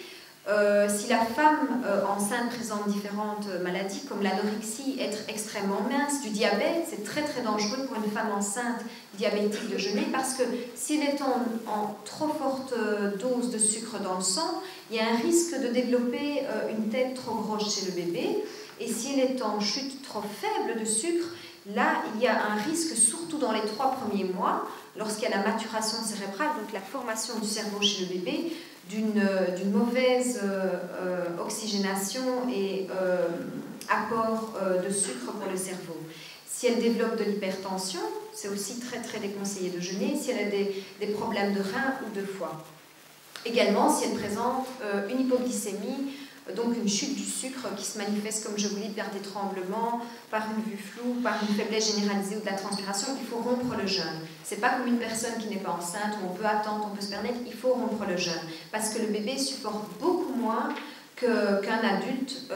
Si la femme enceinte présente différentes maladies comme l'anorexie, être extrêmement mince, du diabète, c'est très très dangereux pour une femme enceinte diabétique de jeûner parce que s'il est en trop forte dose de sucre dans le sang, il y a un risque de développer une tête trop grosse chez le bébé, et s'il est en chute trop faible de sucre, là il y a un risque, surtout dans les 3 premiers mois, lorsqu'il y a la maturation cérébrale, donc la formation du cerveau chez le bébé, d'une mauvaise oxygénation et apport de sucre pour le cerveau. Si elle développe de l'hypertension, c'est aussi très très déconseillé de jeûner. Si elle a des problèmes de rein ou de foie. Également, si elle présente une hypoglycémie, donc une chute du sucre qui se manifeste, comme je vous dis, par des tremblements, par une vue floue, par une faiblesse généralisée ou de la transpiration, il faut rompre le jeûne. C'est pas comme une personne qui n'est pas enceinte, où on peut attendre, on peut se permettre, il faut rompre le jeûne. Parce que le bébé supporte beaucoup moins qu'un adulte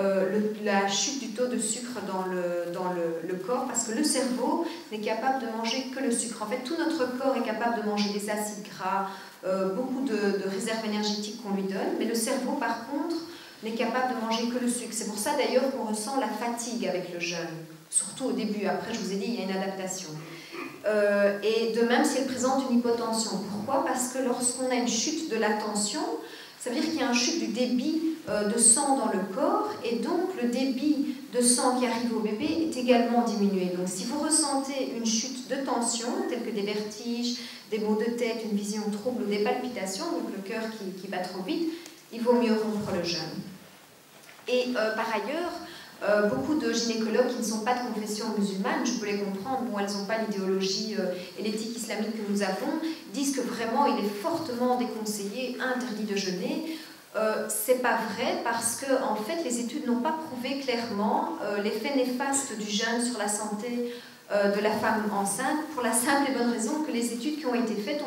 la chute du taux de sucre dans le corps, parce que le cerveau n'est capable de manger que le sucre. En fait, tout notre corps est capable de manger des acides gras, beaucoup de réserves énergétiques qu'on lui donne, mais le cerveau, par contre, n'est capable de manger que le sucre. C'est pour ça d'ailleurs qu'on ressent la fatigue avec le jeûne, surtout au début. Après, je vous ai dit, il y a une adaptation. Et de même si elle présente une hypotension. Pourquoi? Parce que lorsqu'on a une chute de la tension, ça veut dire qu'il y a une chute du débit de sang dans le corps, et donc le débit de sang qui arrive au bébé est également diminué. Donc si vous ressentez une chute de tension, telle que des vertiges, des maux de tête, une vision trouble ou des palpitations, donc le cœur qui bat trop vite, il vaut mieux rompre le jeûne. Et par ailleurs, beaucoup de gynécologues qui ne sont pas de confession musulmane, je peux les comprendre, bon, elles n'ont pas l'idéologie et l'éthique islamique que nous avons, disent que vraiment il est fortement déconseillé, interdit de jeûner. C'est pas vrai parce que en fait les études n'ont pas prouvé clairement l'effet néfaste du jeûne sur la santé de la femme enceinte, pour la simple et bonne raison que les études qui ont été faites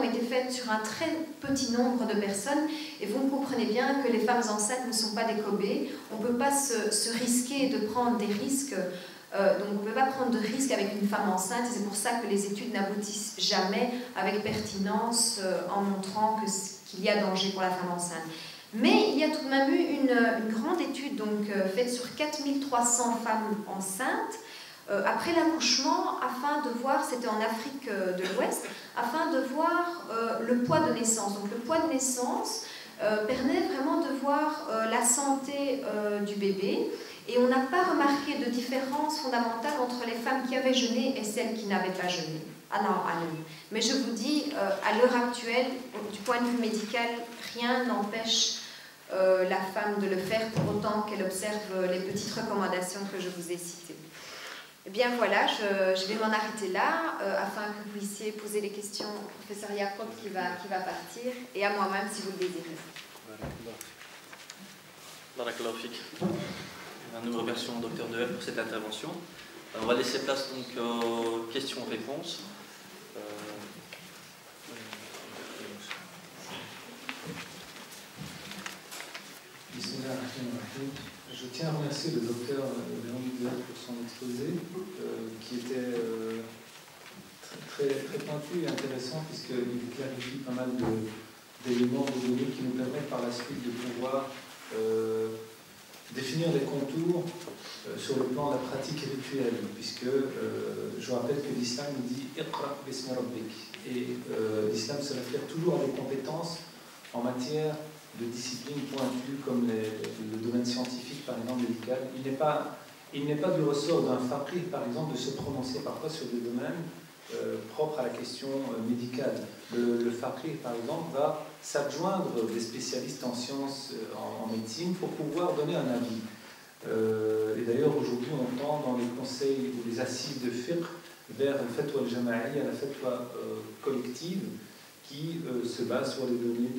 sur un très petit nombre de personnes, et vous comprenez bien que les femmes enceintes ne sont pas des cobayes. On ne peut pas se risquer de prendre des risques, donc on ne peut pas prendre de risques avec une femme enceinte, et c'est pour ça que les études n'aboutissent jamais avec pertinence en montrant qu'il y a danger pour la femme enceinte. Mais il y a tout de même eu une grande étude donc, faite sur 4300 femmes enceintes, après l'accouchement, afin de voir, c'était en Afrique de l'Ouest, afin de voir le poids de naissance. Donc le poids de naissance permet vraiment de voir la santé du bébé, et on n'a pas remarqué de différence fondamentale entre les femmes qui avaient jeûné et celles qui n'avaient pas jeûné. Ah non, ah non. Mais je vous dis, à l'heure actuelle, du point de vue médical, rien n'empêche la femme de le faire pour autant qu'elle observe les petites recommandations que je vous ai citées. Eh bien voilà, je vais m'en arrêter là, afin que vous puissiez poser les questions au professeur Jacob qui va partir, et à moi-même si vous le désirez. Barakallahu fik. Nous remercions le docteur Dehaene pour cette intervention. On va laisser place donc aux questions-réponses. Je tiens à remercier le docteur Dehaene pour son exposé, qui était très pointu et intéressant, puisqu'il clarifie pas mal d'éléments, de données qui nous permettent par la suite de pouvoir définir les contours sur le plan de la pratique rituelle, puisque je rappelle que l'islam dit « Iqra bismi rabbik », et l'islam se réfère toujours à des compétences en matière de disciplines pointues comme le domaine scientifique, par exemple médical. Il n'est pas du ressort d'un faqih, par exemple, de se prononcer parfois sur des domaines propres à la question médicale. Le faqih, par exemple, va s'adjoindre des spécialistes en sciences, en médecine, pour pouvoir donner un avis. Et d'ailleurs, aujourd'hui, on tend dans les conseils ou les assises de fiqh vers le fatwa al-jama'i, la fatwa collective, qui se base sur les données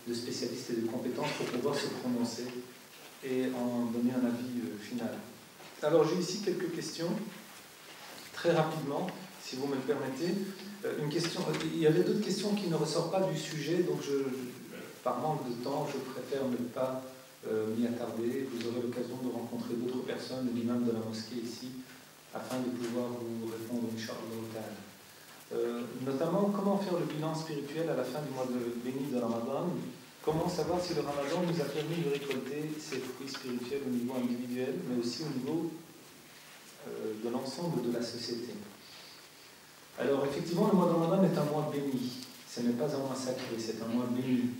de spécialistes et de compétences pour pouvoir se prononcer et en donner un avis final. Alors j'ai ici quelques questions, très rapidement, si vous me le permettez. Une question, il y avait d'autres questions qui ne ressortent pas du sujet, donc par manque de temps, je préfère ne pas m'y attarder. Vous aurez l'occasion de rencontrer d'autres personnes, l'imam de la mosquée ici, afin de pouvoir vous répondre, Inch'Allah. Notamment, comment faire le bilan spirituel à la fin du mois béni de Ramadan? Comment savoir si le Ramadan nous a permis de récolter ses fruits spirituels au niveau individuel, mais aussi au niveau de l'ensemble de la société? Alors, effectivement, le mois de Ramadan est un mois béni. Ce n'est pas un mois sacré, c'est un mois béni.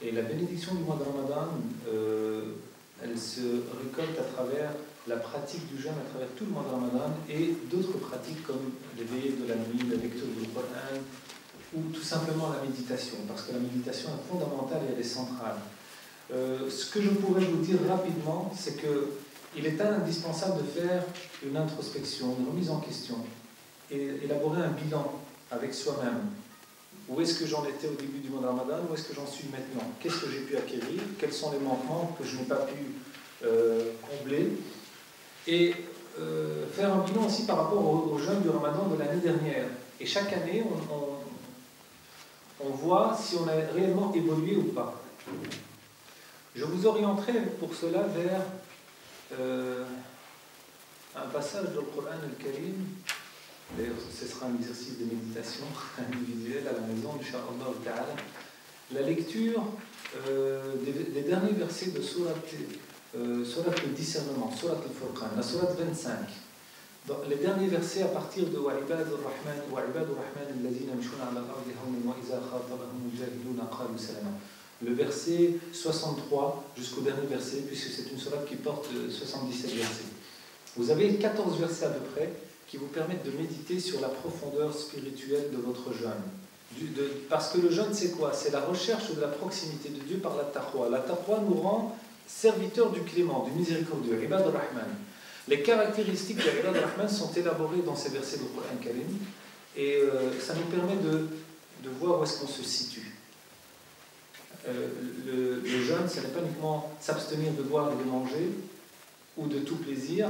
Et la bénédiction du mois de Ramadan, elle se récolte à travers la pratique du jeûne, à travers tout le mois de Ramadan, et d'autres pratiques comme les veillées de la nuit, la lecture du Coran, ou tout simplement la méditation, parce que la méditation est fondamentale et elle est centrale. Ce que je pourrais vous dire rapidement, c'est qu'il est indispensable de faire une introspection, une remise en question, et élaborer un bilan avec soi-même. Où est-ce que j'en étais au début du mois de Ramadan? Où est-ce que j'en suis maintenant? Qu'est-ce que j'ai pu acquérir? Quels sont les manquements que je n'ai pas pu combler? Et faire un bilan aussi par rapport aux jeûnes du Ramadan de l'année dernière. Et chaque année, on voit si on a réellement évolué ou pas. Je vous orienterai pour cela vers un passage du Coran al-Karim. D'ailleurs, ce sera un exercice de méditation individuelle à la maison, Inch'Allah Ta'ala. La lecture des derniers versets de Surat le discernement, Surat al-Furqan, la Surat 25. Dans les derniers versets à partir de وَعِبَادُ الرَّحْمَنِ الَّذِينَ يَمْشُونَ عَلَى الْأَرْضِ هَوْنًا وَإِذَا خَاطَبَهُمُ الْجَاهِلُونَ قَالُوا سَلَامًا. Le verset 63 jusqu'au dernier verset, puisque c'est une sourate qui porte 77 versets. Vous avez 14 versets à peu près qui vous permettent de méditer sur la profondeur spirituelle de votre jeûne. Parce que le jeûne, c'est quoi? C'est la recherche de la proximité de Dieu par la taqwa. La taqwa nous rend serviteurs du clément, du miséricordieux, Ibad al-Rahman. Les caractéristiques de Ibad al-Rahman sont élaborées dans ces versets du Coran Karim, et ça nous permet de voir où est-ce qu'on se situe. Le jeûne, ce n'est pas uniquement s'abstenir de boire et de manger, ou de tout plaisir,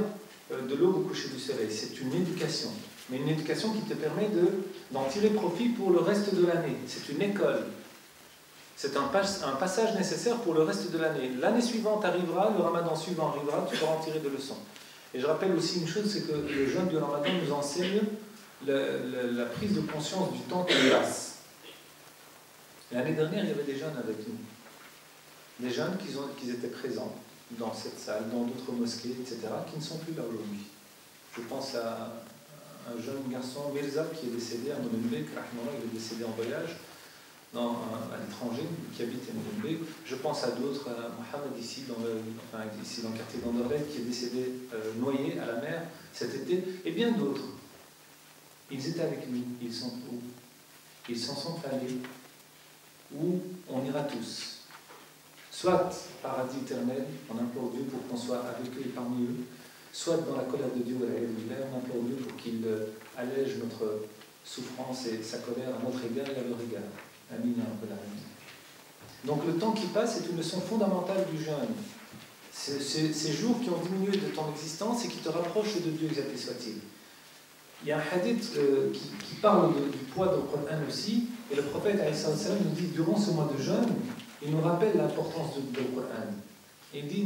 de l'aube au coucher du soleil. C'est une éducation, mais une éducation qui te permet d'en tirer profit pour le reste de l'année. C'est une école. C'est un passage nécessaire pour le reste de l'année. L'année suivante arrivera, le Ramadan suivant arrivera, tu vas en tirer des leçons. Et je rappelle aussi une chose, c'est que le jeûne du Ramadan nous enseigne la prise de conscience du temps qui passe. L'année dernière, il y avait des jeunes avec nous. Des jeunes qui étaient présents dans cette salle, dans d'autres mosquées, etc., qui ne sont plus là aujourd'hui. Je pense à un jeune garçon, Mirza, qui est décédé à Molenbeek, il est décédé en voyage à l'étranger, qui habite à Molenbeek. Je pense à d'autres, à Mohamed ici dans le quartier d'Anderlecht, qui est décédé noyé à la mer cet été, et bien d'autres. Ils étaient avec nous, ils sont où? Ils s'en sont allés. Où on ira tous. Soit paradis éternel, on implore Dieu pour qu'on soit avec eux et parmi eux, soit dans la colère de Dieu, on implore Dieu pour qu'il allège notre souffrance et sa colère à notre égard et à leur égard. Amin. Donc le temps qui passe est une leçon fondamentale du jeûne. Ces jours qui ont diminué de ton existence et qui te rapprochent de Dieu, exalté soit-il. Il y a un hadith qui parle du poids du Coran aussi, et le prophète nous dit durant ce mois de jeûne, il nous rappelle l'importance du Coran. Il dit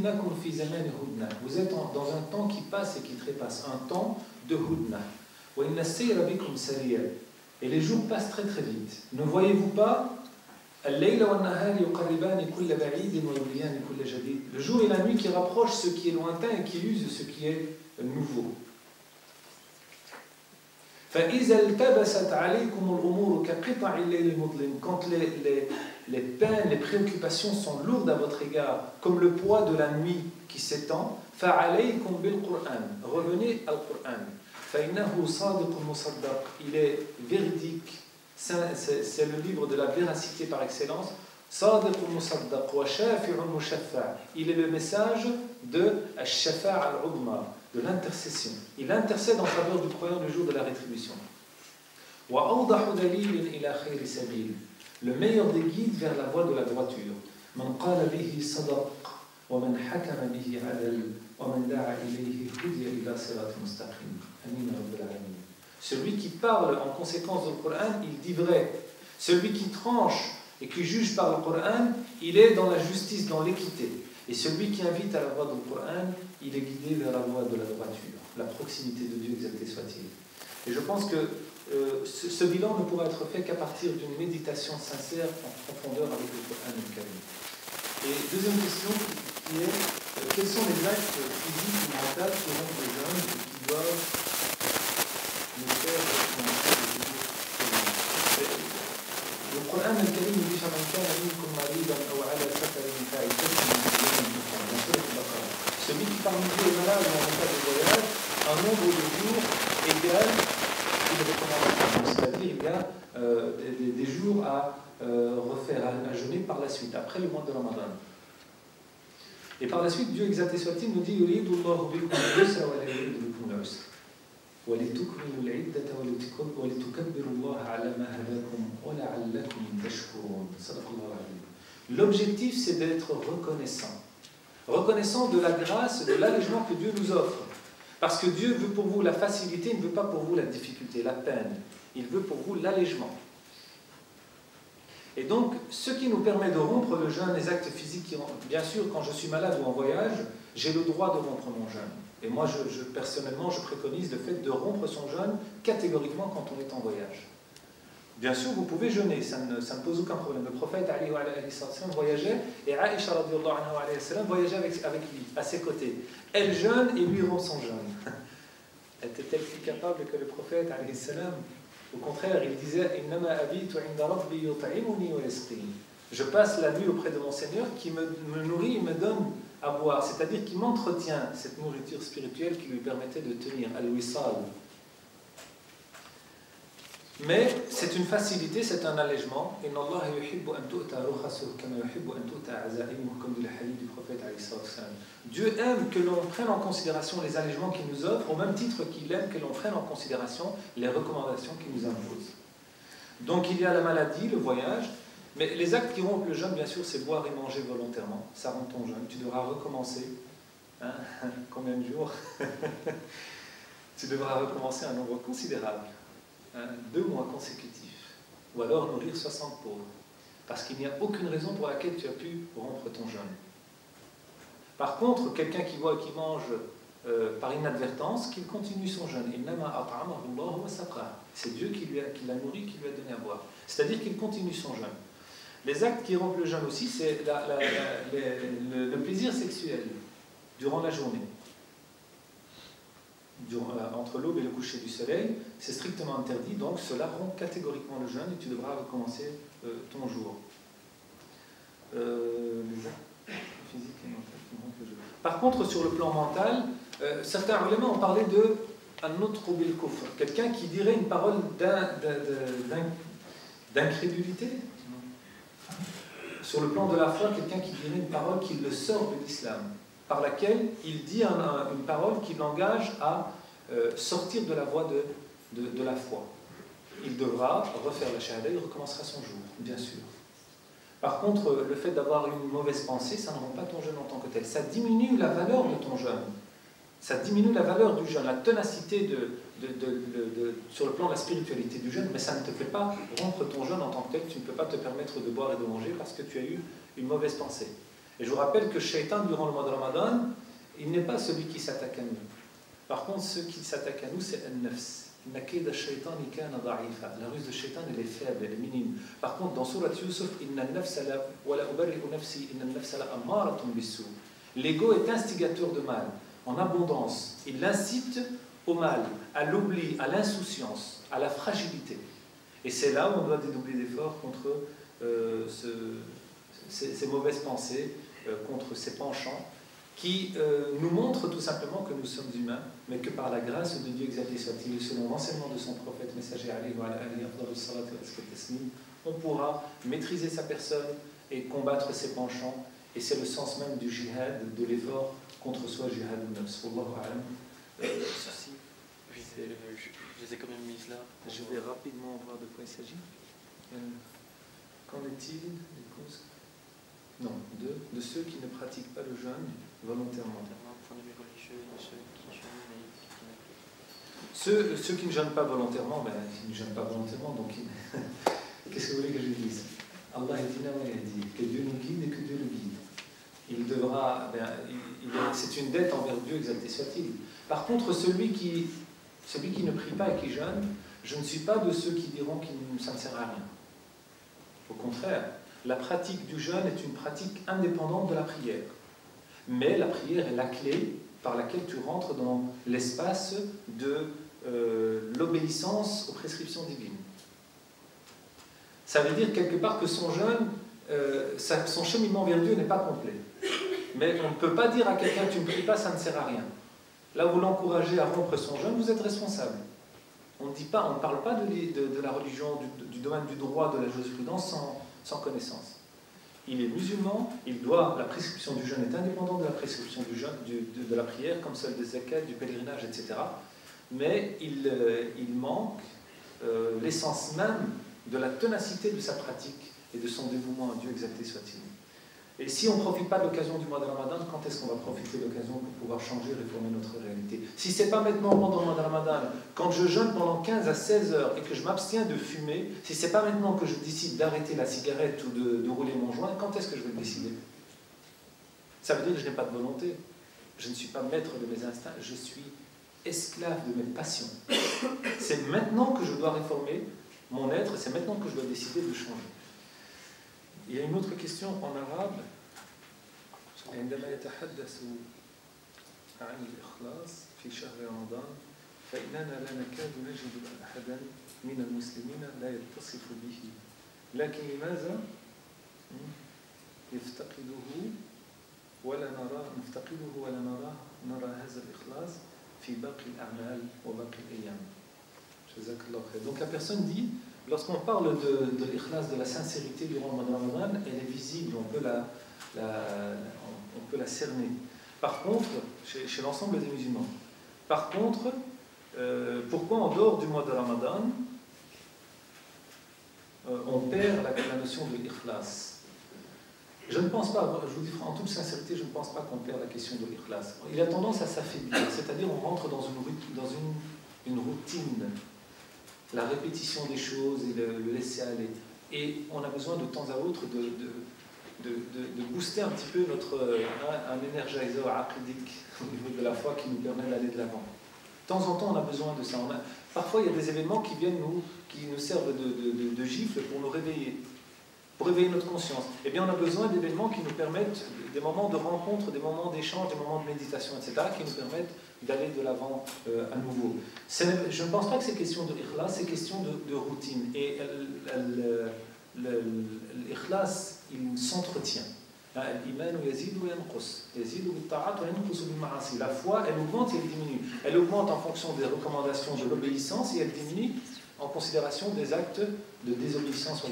vous êtes dans un temps qui passe et qui trépasse, un temps de hudna. Et les jours passent très très vite. Ne voyez-vous pas le jour et la nuit qui rapprochent ce qui est lointain et qui usent ce qui est nouveau. Quand les peines, les préoccupations sont lourdes à votre égard, comme le poids de la nuit qui s'étend, revenez au Coran. Il est véridique, c'est le livre de la véracité par excellence. Il est le message de al-shafa'a al-udma, de l'intercession. Il intercède en faveur du croyant le jour de la rétribution. Le meilleur des guides vers la voie de la droiture. Celui qui parle en conséquence du Coran, il dit vrai. Celui qui tranche et qui juge par le Coran, il est dans la justice, dans l'équité. Et celui qui invite à la voie du Coran, il est guidé vers la voie de la droiture, la proximité de Dieu, exalté soit-il. Et je pense que ce bilan ne pourra être fait qu'à partir d'une méditation sincère en profondeur avec le Coran al-Karim. Et deuxième question qui est quels sont les actes physiques ou mentaux qui rendent les jeunes et qui doivent nous faire expérimenter des jours. Le Coran al-Karim dit celui qui parmi vous est malade ou en état de voyage, un nombre de jours égal une recommandation, c'est-à-dire il y a des jours à refaire, à jeûner par la suite, après le mois de Ramadan. Et par la suite, Dieu exalté soit-il nous dit يريد الله بكم اليسر ولا يريد بكم العسر ولتكملوا العدة ولتكبروا الله على ما هداكم ولعلكم تشكرون. صدق الله العظيم. L'objectif, c'est d'être reconnaissant. Reconnaissant de la grâce, de l'allègement que Dieu nous offre. Parce que Dieu veut pour vous la facilité, il ne veut pas pour vous la difficulté, la peine. Il veut pour vous l'allègement. Et donc, ce qui nous permet de rompre le jeûne, les actes physiques, bien sûr, quand je suis malade ou en voyage, j'ai le droit de rompre mon jeûne. Et moi, personnellement, je préconise le fait de rompre son jeûne catégoriquement quand on est en voyage. Bien sûr, vous pouvez jeûner, ça ne pose aucun problème. Le prophète voyageait et Aïcha voyageait avec lui, à ses côtés. Elle jeûne et lui rompt son jeûne. Était-elle plus capable que le prophète? Au contraire, il disait je passe la nuit auprès de mon Seigneur qui me nourrit et me donne à boire, c'est-à-dire qui m'entretient cette nourriture spirituelle qui lui permettait de tenir al-wisal. Mais c'est une facilité, c'est un allègement. Comme dit le hadith du prophète. Dieu aime que l'on prenne en considération les allègements qu'il nous offre, au même titre qu'il aime que l'on prenne en considération les recommandations qu'il nous impose. Donc il y a la maladie, le voyage, mais les actes qui rompent le jeûne, bien sûr, c'est boire et manger volontairement. Ça rompt ton jeûne. Tu devras recommencer. Hein? Combien de jours? Tu devras recommencer un nombre considérable. 2 mois consécutifs, ou alors nourrir 60 pauvres, parce qu'il n'y a aucune raison pour laquelle tu as pu rompre ton jeûne. Par contre, quelqu'un qui mange par inadvertance, qu'il continue son jeûne. C'est Dieu qui l'a nourri, qui lui a donné à boire. C'est-à-dire qu'il continue son jeûne. Les actes qui rompent le jeûne aussi, c'est le plaisir sexuel durant la journée. Entre l'aube et le coucher du soleil, c'est strictement interdit, donc cela rompt catégoriquement le jeûne et tu devras recommencer ton jour. Les actes physiques et mentaux qui rompent le jeûne. Par contre, sur le plan mental, certains éléments ont parlé de un autre bil kufr, quelqu'un qui dirait une parole d'incrédulité. Sur le plan de la foi, quelqu'un qui dirait une parole qui le sort de l'islam, par laquelle il dit une parole qui l'engage à sortir de la voie de la foi. Il devra refaire la shahada, il recommencera son jour, bien sûr. Par contre, le fait d'avoir une mauvaise pensée, ça ne rend pas ton jeûne en tant que tel. Ça diminue la valeur de ton jeûne. Ça diminue la valeur du jeûne, la ténacité sur le plan de la spiritualité du jeûne, mais ça ne te fait pas rompre ton jeûne en tant que tel. Tu ne peux pas te permettre de boire et de manger parce que tu as eu une mauvaise pensée. Et je vous rappelle que Shaitan, durant le mois de Ramadan, il n'est pas celui qui s'attaque à nous. Par contre, ceux qui s'attaquent à nous, c'est An-Nafs. La ruse de Shaitan, elle est faible, elle est minime. Par contre, dans Surat Yusuf, l'ego est instigateur de mal, en abondance. Il l'incite au mal, à l'oubli, à l'insouciance, à la fragilité. Et c'est là où on doit dédoubler d'efforts contre ces mauvaises pensées, contre ces penchants, qui nous montrent tout simplement que nous sommes humains, mais que par la grâce de Dieu exalté soit-il, selon l'enseignement de son prophète messager, on pourra maîtriser sa personne et combattre ses penchants. Et c'est le sens même du jihad, de l'effort contre soi, jihad ou nafs. Ceci, je les ai quand même mises là. Je vais rapidement voir de quoi il s'agit. Qu'en est-il des causes? Non, de ceux qui ne pratiquent pas le jeûne volontairement. Ceux qui ne jeûnent pas volontairement, ils ne jeûnent pas volontairement, donc qu'est-ce que vous voulez que je dise? Allah dit que Dieu nous guide et que Dieu le guide. Il devra, c'est une dette envers Dieu, exalté soit-il. Par contre, celui qui ne prie pas et qui jeûne, je ne suis pas de ceux qui diront que ça ne sert à rien. Au contraire, la pratique du jeûne est une pratique indépendante de la prière. Mais la prière est la clé par laquelle tu rentres dans l'espace de l'obéissance aux prescriptions divines. Ça veut dire quelque part que son jeûne, son cheminement vers Dieu n'est pas complet. Mais on ne peut pas dire à quelqu'un tu ne pries pas, ça ne sert à rien. Là où vous l'encouragez à rompre son jeûne, vous êtes responsable. On ne parle pas de la religion, du domaine du droit, de la jurisprudence sans connaissance. Il est musulman, la prescription du jeûne est indépendante de la prescription du jeûne, de la prière, comme celle des zakat, du pèlerinage, etc. Mais il manque l'essence même de la ténacité de sa pratique et de son dévouement à Dieu, exalté soit-il. Et si on ne profite pas de l'occasion du mois de Ramadan, quand est-ce qu'on va profiter de l'occasion pour pouvoir changer et réformer notre réalité? Si ce n'est pas maintenant pendant le mois de Ramadan, quand je jeûne pendant 15 à 16 heures et que je m'abstiens de fumer, si ce n'est pas maintenant que je décide d'arrêter la cigarette ou de rouler mon joint, quand est-ce que je vais le décider? Ça veut dire que je n'ai pas de volonté. Je ne suis pas maître de mes instincts, je suis esclave de mes passions. C'est maintenant que je dois réformer mon être, c'est maintenant que je dois décider de changer. Il y a une autre question en arabe. عندما يتحدث عن الإخلاص في شهر رمضان فإننا لا نكاد نجد أحدا من المسلمين لا يتصف به لكن لماذا نفتقده ولا نرى هذا الإخلاص في باقي الأعمال وباقي الأيام. جزاك الله خير. Donc la personne dit, lorsqu'on parle de l'ikhlas, de la sincérité durant le mois de Ramadan, elle est visible, on peut la cerner. Par contre, chez l'ensemble des musulmans. Par contre, pourquoi en dehors du mois de Ramadan, on perd la notion de l'ikhlas? Je ne pense pas, je vous dis en toute sincérité, je ne pense pas qu'on perd la question de l'ikhlas. Il a tendance à s'affaiblir, c'est-à-dire on rentre dans une routine. La répétition des choses et le laisser aller. Et on a besoin de temps à autre de booster un petit peu un énergiseur aqidique au niveau de la foi qui nous permet d'aller de l'avant. De temps en temps, on a besoin de ça. Parfois, il y a des événements qui nous servent de gifle pour nous réveiller, pour réveiller notre conscience. Eh bien, on a besoin d'événements qui nous permettent, des moments de rencontre, des moments d'échange, des moments de méditation, etc., qui nous permettent d'aller de l'avant à nouveau. Je ne pense pas que c'est question de ikhlas, c'est question de routine. Et l'ikhlas, il s'entretient. La foi, elle augmente et elle diminue. Elle augmente en fonction des recommandations de l'obéissance et elle diminue en considération des actes de désobéissance.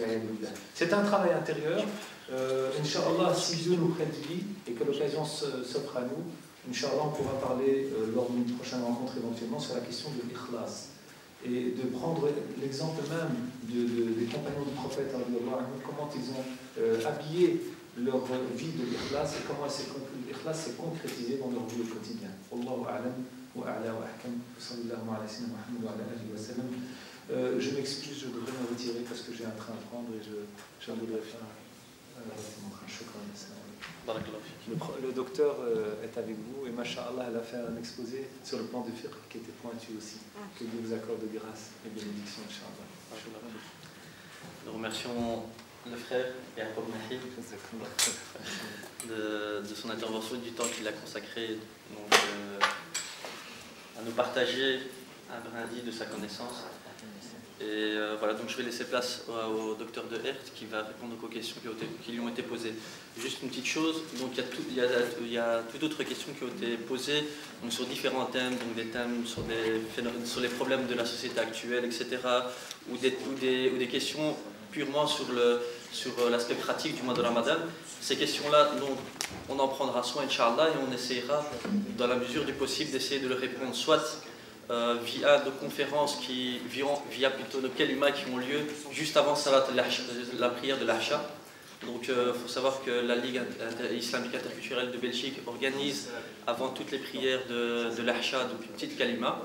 C'est un travail intérieur. Inch'Allah, si Dieu nous prête vie et que l'occasion s'offre à nous, Inch'Allah, on pourra parler lors d'une prochaine rencontre éventuellement sur la question de l'ikhlas et de prendre l'exemple même des compagnons du prophète, comment ils ont habillé leur vie de l'ikhlas et comment l'ikhlas s'est concrétisé dans leur vie au quotidien. Wallahu a'lam wa a'la wa ahkam. Sallallahu ala sayyidina Muhammad wa ala alihi wa sallam. Je m'excuse, je devrais me retirer parce que j'ai un train à prendre et je voudrais faire mon train. Shukran. Le docteur est avec vous et Masha'Allah, elle a fait un exposé sur le plan de fiqh qui était pointu aussi. Que Dieu vous accorde de grâce et bénédiction, Inch'Allah. Nous remercions le frère Yaqub Nahi de son intervention et du temps qu'il a consacré donc, à nous partager un brin de sa connaissance. Et voilà, donc je vais laisser place au docteur de Hert qui va répondre aux questions qui lui ont été posées. Juste une petite chose, donc il y a toute autre questions qui ont été posées donc sur différents thèmes, donc des thèmes sur les problèmes de la société actuelle, etc. Ou des questions purement sur l'aspect pratique du mois de Ramadan. Ces questions-là, on en prendra soin, Inch'Allah, et on essaiera, dans la mesure du possible, d'essayer de le répondre soit via nos conférences via plutôt nos kalimas qui ont lieu juste avant la prière de l'Acha. Donc il faut savoir que la Ligue islamique interculturelle de Belgique organise avant toutes les prières de l'Acha donc une petite kalima.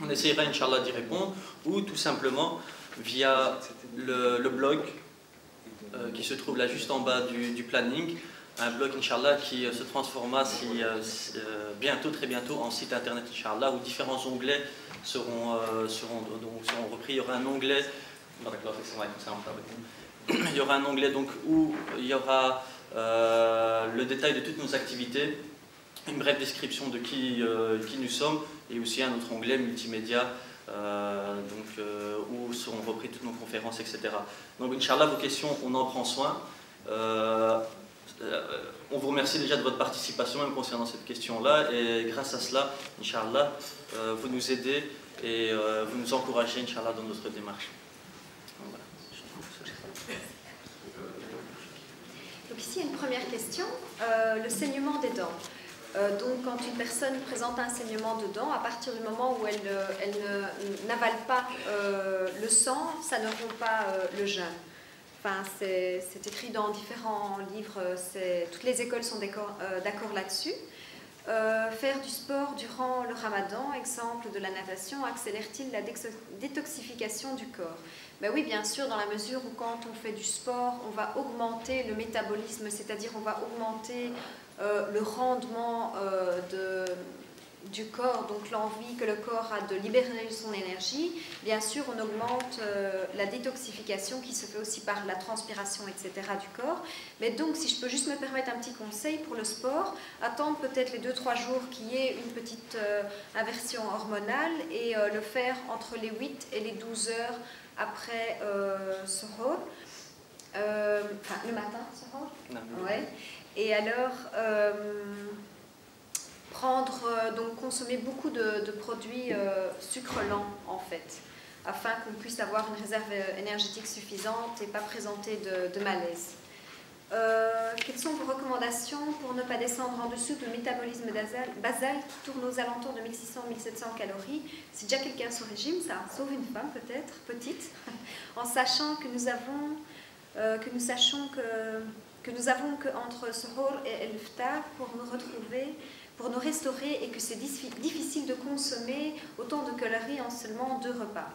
On essaiera Inch'Allah d'y répondre ou tout simplement via le blog qui se trouve là juste en bas du planning. Un blog, Inch'Allah, qui se transformera très bientôt en site internet, Inch'Allah, où différents onglets seront repris. Il y aura un onglet, il y aura un onglet donc, où il y aura le détail de toutes nos activités, une brève description de qui nous sommes, et aussi un autre onglet multimédia, où seront reprises toutes nos conférences, etc. Donc, Inch'Allah, vos questions, on en prend soin. On vous remercie déjà de votre participation même concernant cette question-là et grâce à cela, Inch'Allah, vous nous aidez et vous nous encouragez, Inch'Allah, dans notre démarche. Donc, voilà. Donc ici, il y a une première question, le saignement des dents. Donc quand une personne présente un saignement de dents, à partir du moment où elle n'avale pas le sang, ça ne rompt pas le jeûne. Enfin, c'est écrit dans différents livres, toutes les écoles sont d'accord là-dessus. Faire du sport durant le ramadan, exemple de la natation, accélère-t-il la détoxification du corps? Ben oui, bien sûr, dans la mesure où quand on fait du sport, on va augmenter le métabolisme, c'est-à-dire on va augmenter le rendement du corps, donc l'envie que le corps a de libérer son énergie. Bien sûr, on augmente la détoxification qui se fait aussi par la transpiration, etc. du corps. Mais donc, si je peux juste me permettre un petit conseil pour le sport, attendre peut-être les 2-3 jours qu'il y ait une petite inversion hormonale et le faire entre les 8 et les 12 heures après Suhoor. Enfin, le matin, Suhoor. Ouais. Et alors, donc consommer beaucoup de produits sucre lent en fait, afin qu'on puisse avoir une réserve énergétique suffisante et pas présenter de malaise. Quelles sont vos recommandations pour ne pas descendre en dessous du métabolisme basal qui tourne aux alentours de 1600-1700 calories? C'est déjà quelqu'un sous régime, ça, sauf une femme peut-être, petite, en sachant que nous avons qu'entre Suhoor et l'Iftar pour nous retrouver, pour nous restaurer, et que c'est difficile de consommer autant de calories en seulement 2 repas.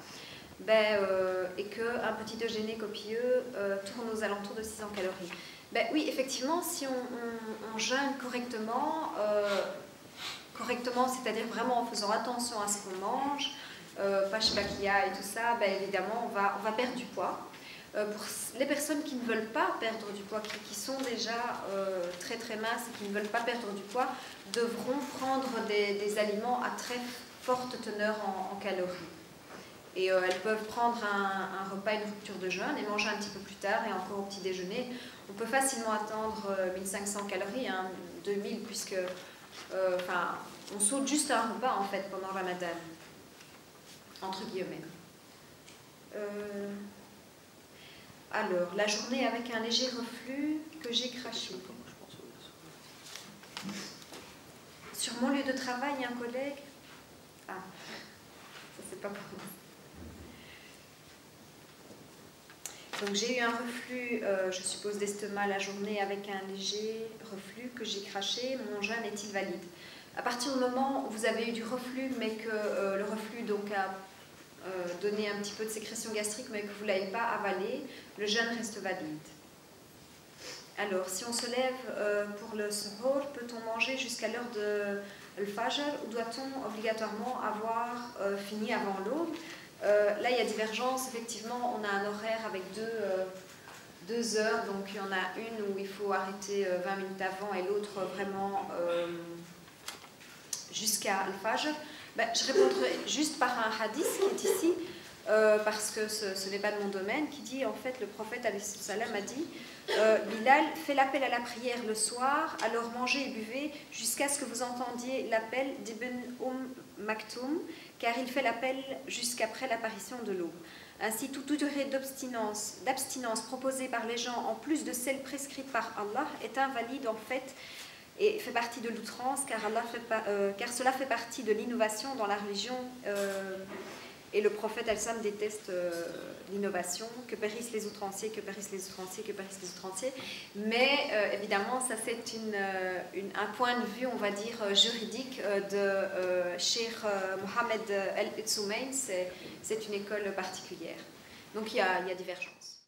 Et qu'un petit déjeuner copieux tourne aux alentours de 600 calories. Ben oui, effectivement, si on jeûne correctement, c'est-à-dire vraiment en faisant attention à ce qu'on mange, pas shbakia et tout ça, évidemment, on va perdre du poids. Pour les personnes qui ne veulent pas perdre du poids, qui sont déjà très très minces et qui ne veulent pas perdre du poids, devront prendre des aliments à très forte teneur en calories. Et elles peuvent prendre un repas, une rupture de jeûne et manger un petit peu plus tard et encore au petit déjeuner. On peut facilement atteindre 1500 calories, 2000, puisque on saute juste un repas en fait pendant le Ramadan, entre guillemets. Alors, la journée avec un léger reflux que j'ai craché. Sur mon lieu de travail, un collègue... Ah, ça c'est pas pour moi. Donc j'ai eu un reflux, je suppose, d'estomac la journée avec un léger reflux que j'ai craché. Mon jeûne est-il valide? À partir du moment où vous avez eu du reflux, mais que le reflux donc a donné un petit peu de sécrétion gastrique, mais que vous ne l'avez pas avalé, le jeûne reste valide. Alors, si on se lève pour le Suhoor, peut-on manger jusqu'à l'heure de l'Fajr ou doit-on obligatoirement avoir fini avant l'aube? Là, il y a divergence. Effectivement, on a un horaire avec deux heures, donc il y en a une où il faut arrêter 20 minutes avant et l'autre vraiment jusqu'à Al-Fajr. Je répondrai juste par un hadith qui est ici, parce que ce n'est pas de mon domaine, qui dit, en fait, le prophète alayhi salam a dit Bilal fait l'appel à la prière le soir, alors mangez et buvez jusqu'à ce que vous entendiez l'appel d'Ibn Maktoum, car il fait l'appel jusqu'après l'apparition de l'aube. Ainsi, toute durée d'abstinence proposée par les gens, en plus de celle prescrite par Allah, est invalide en fait et fait partie de l'outrance, car cela fait partie de l'innovation dans la religion. Et le prophète al-Sam déteste l'innovation, que périssent les outranciers, que périssent les outranciers, que périssent les outranciers. Mais évidemment, ça c'est un point de vue, on va dire, juridique de Cheikh Mohamed El-Utsoumain. C'est une école particulière. Donc il y a divergence.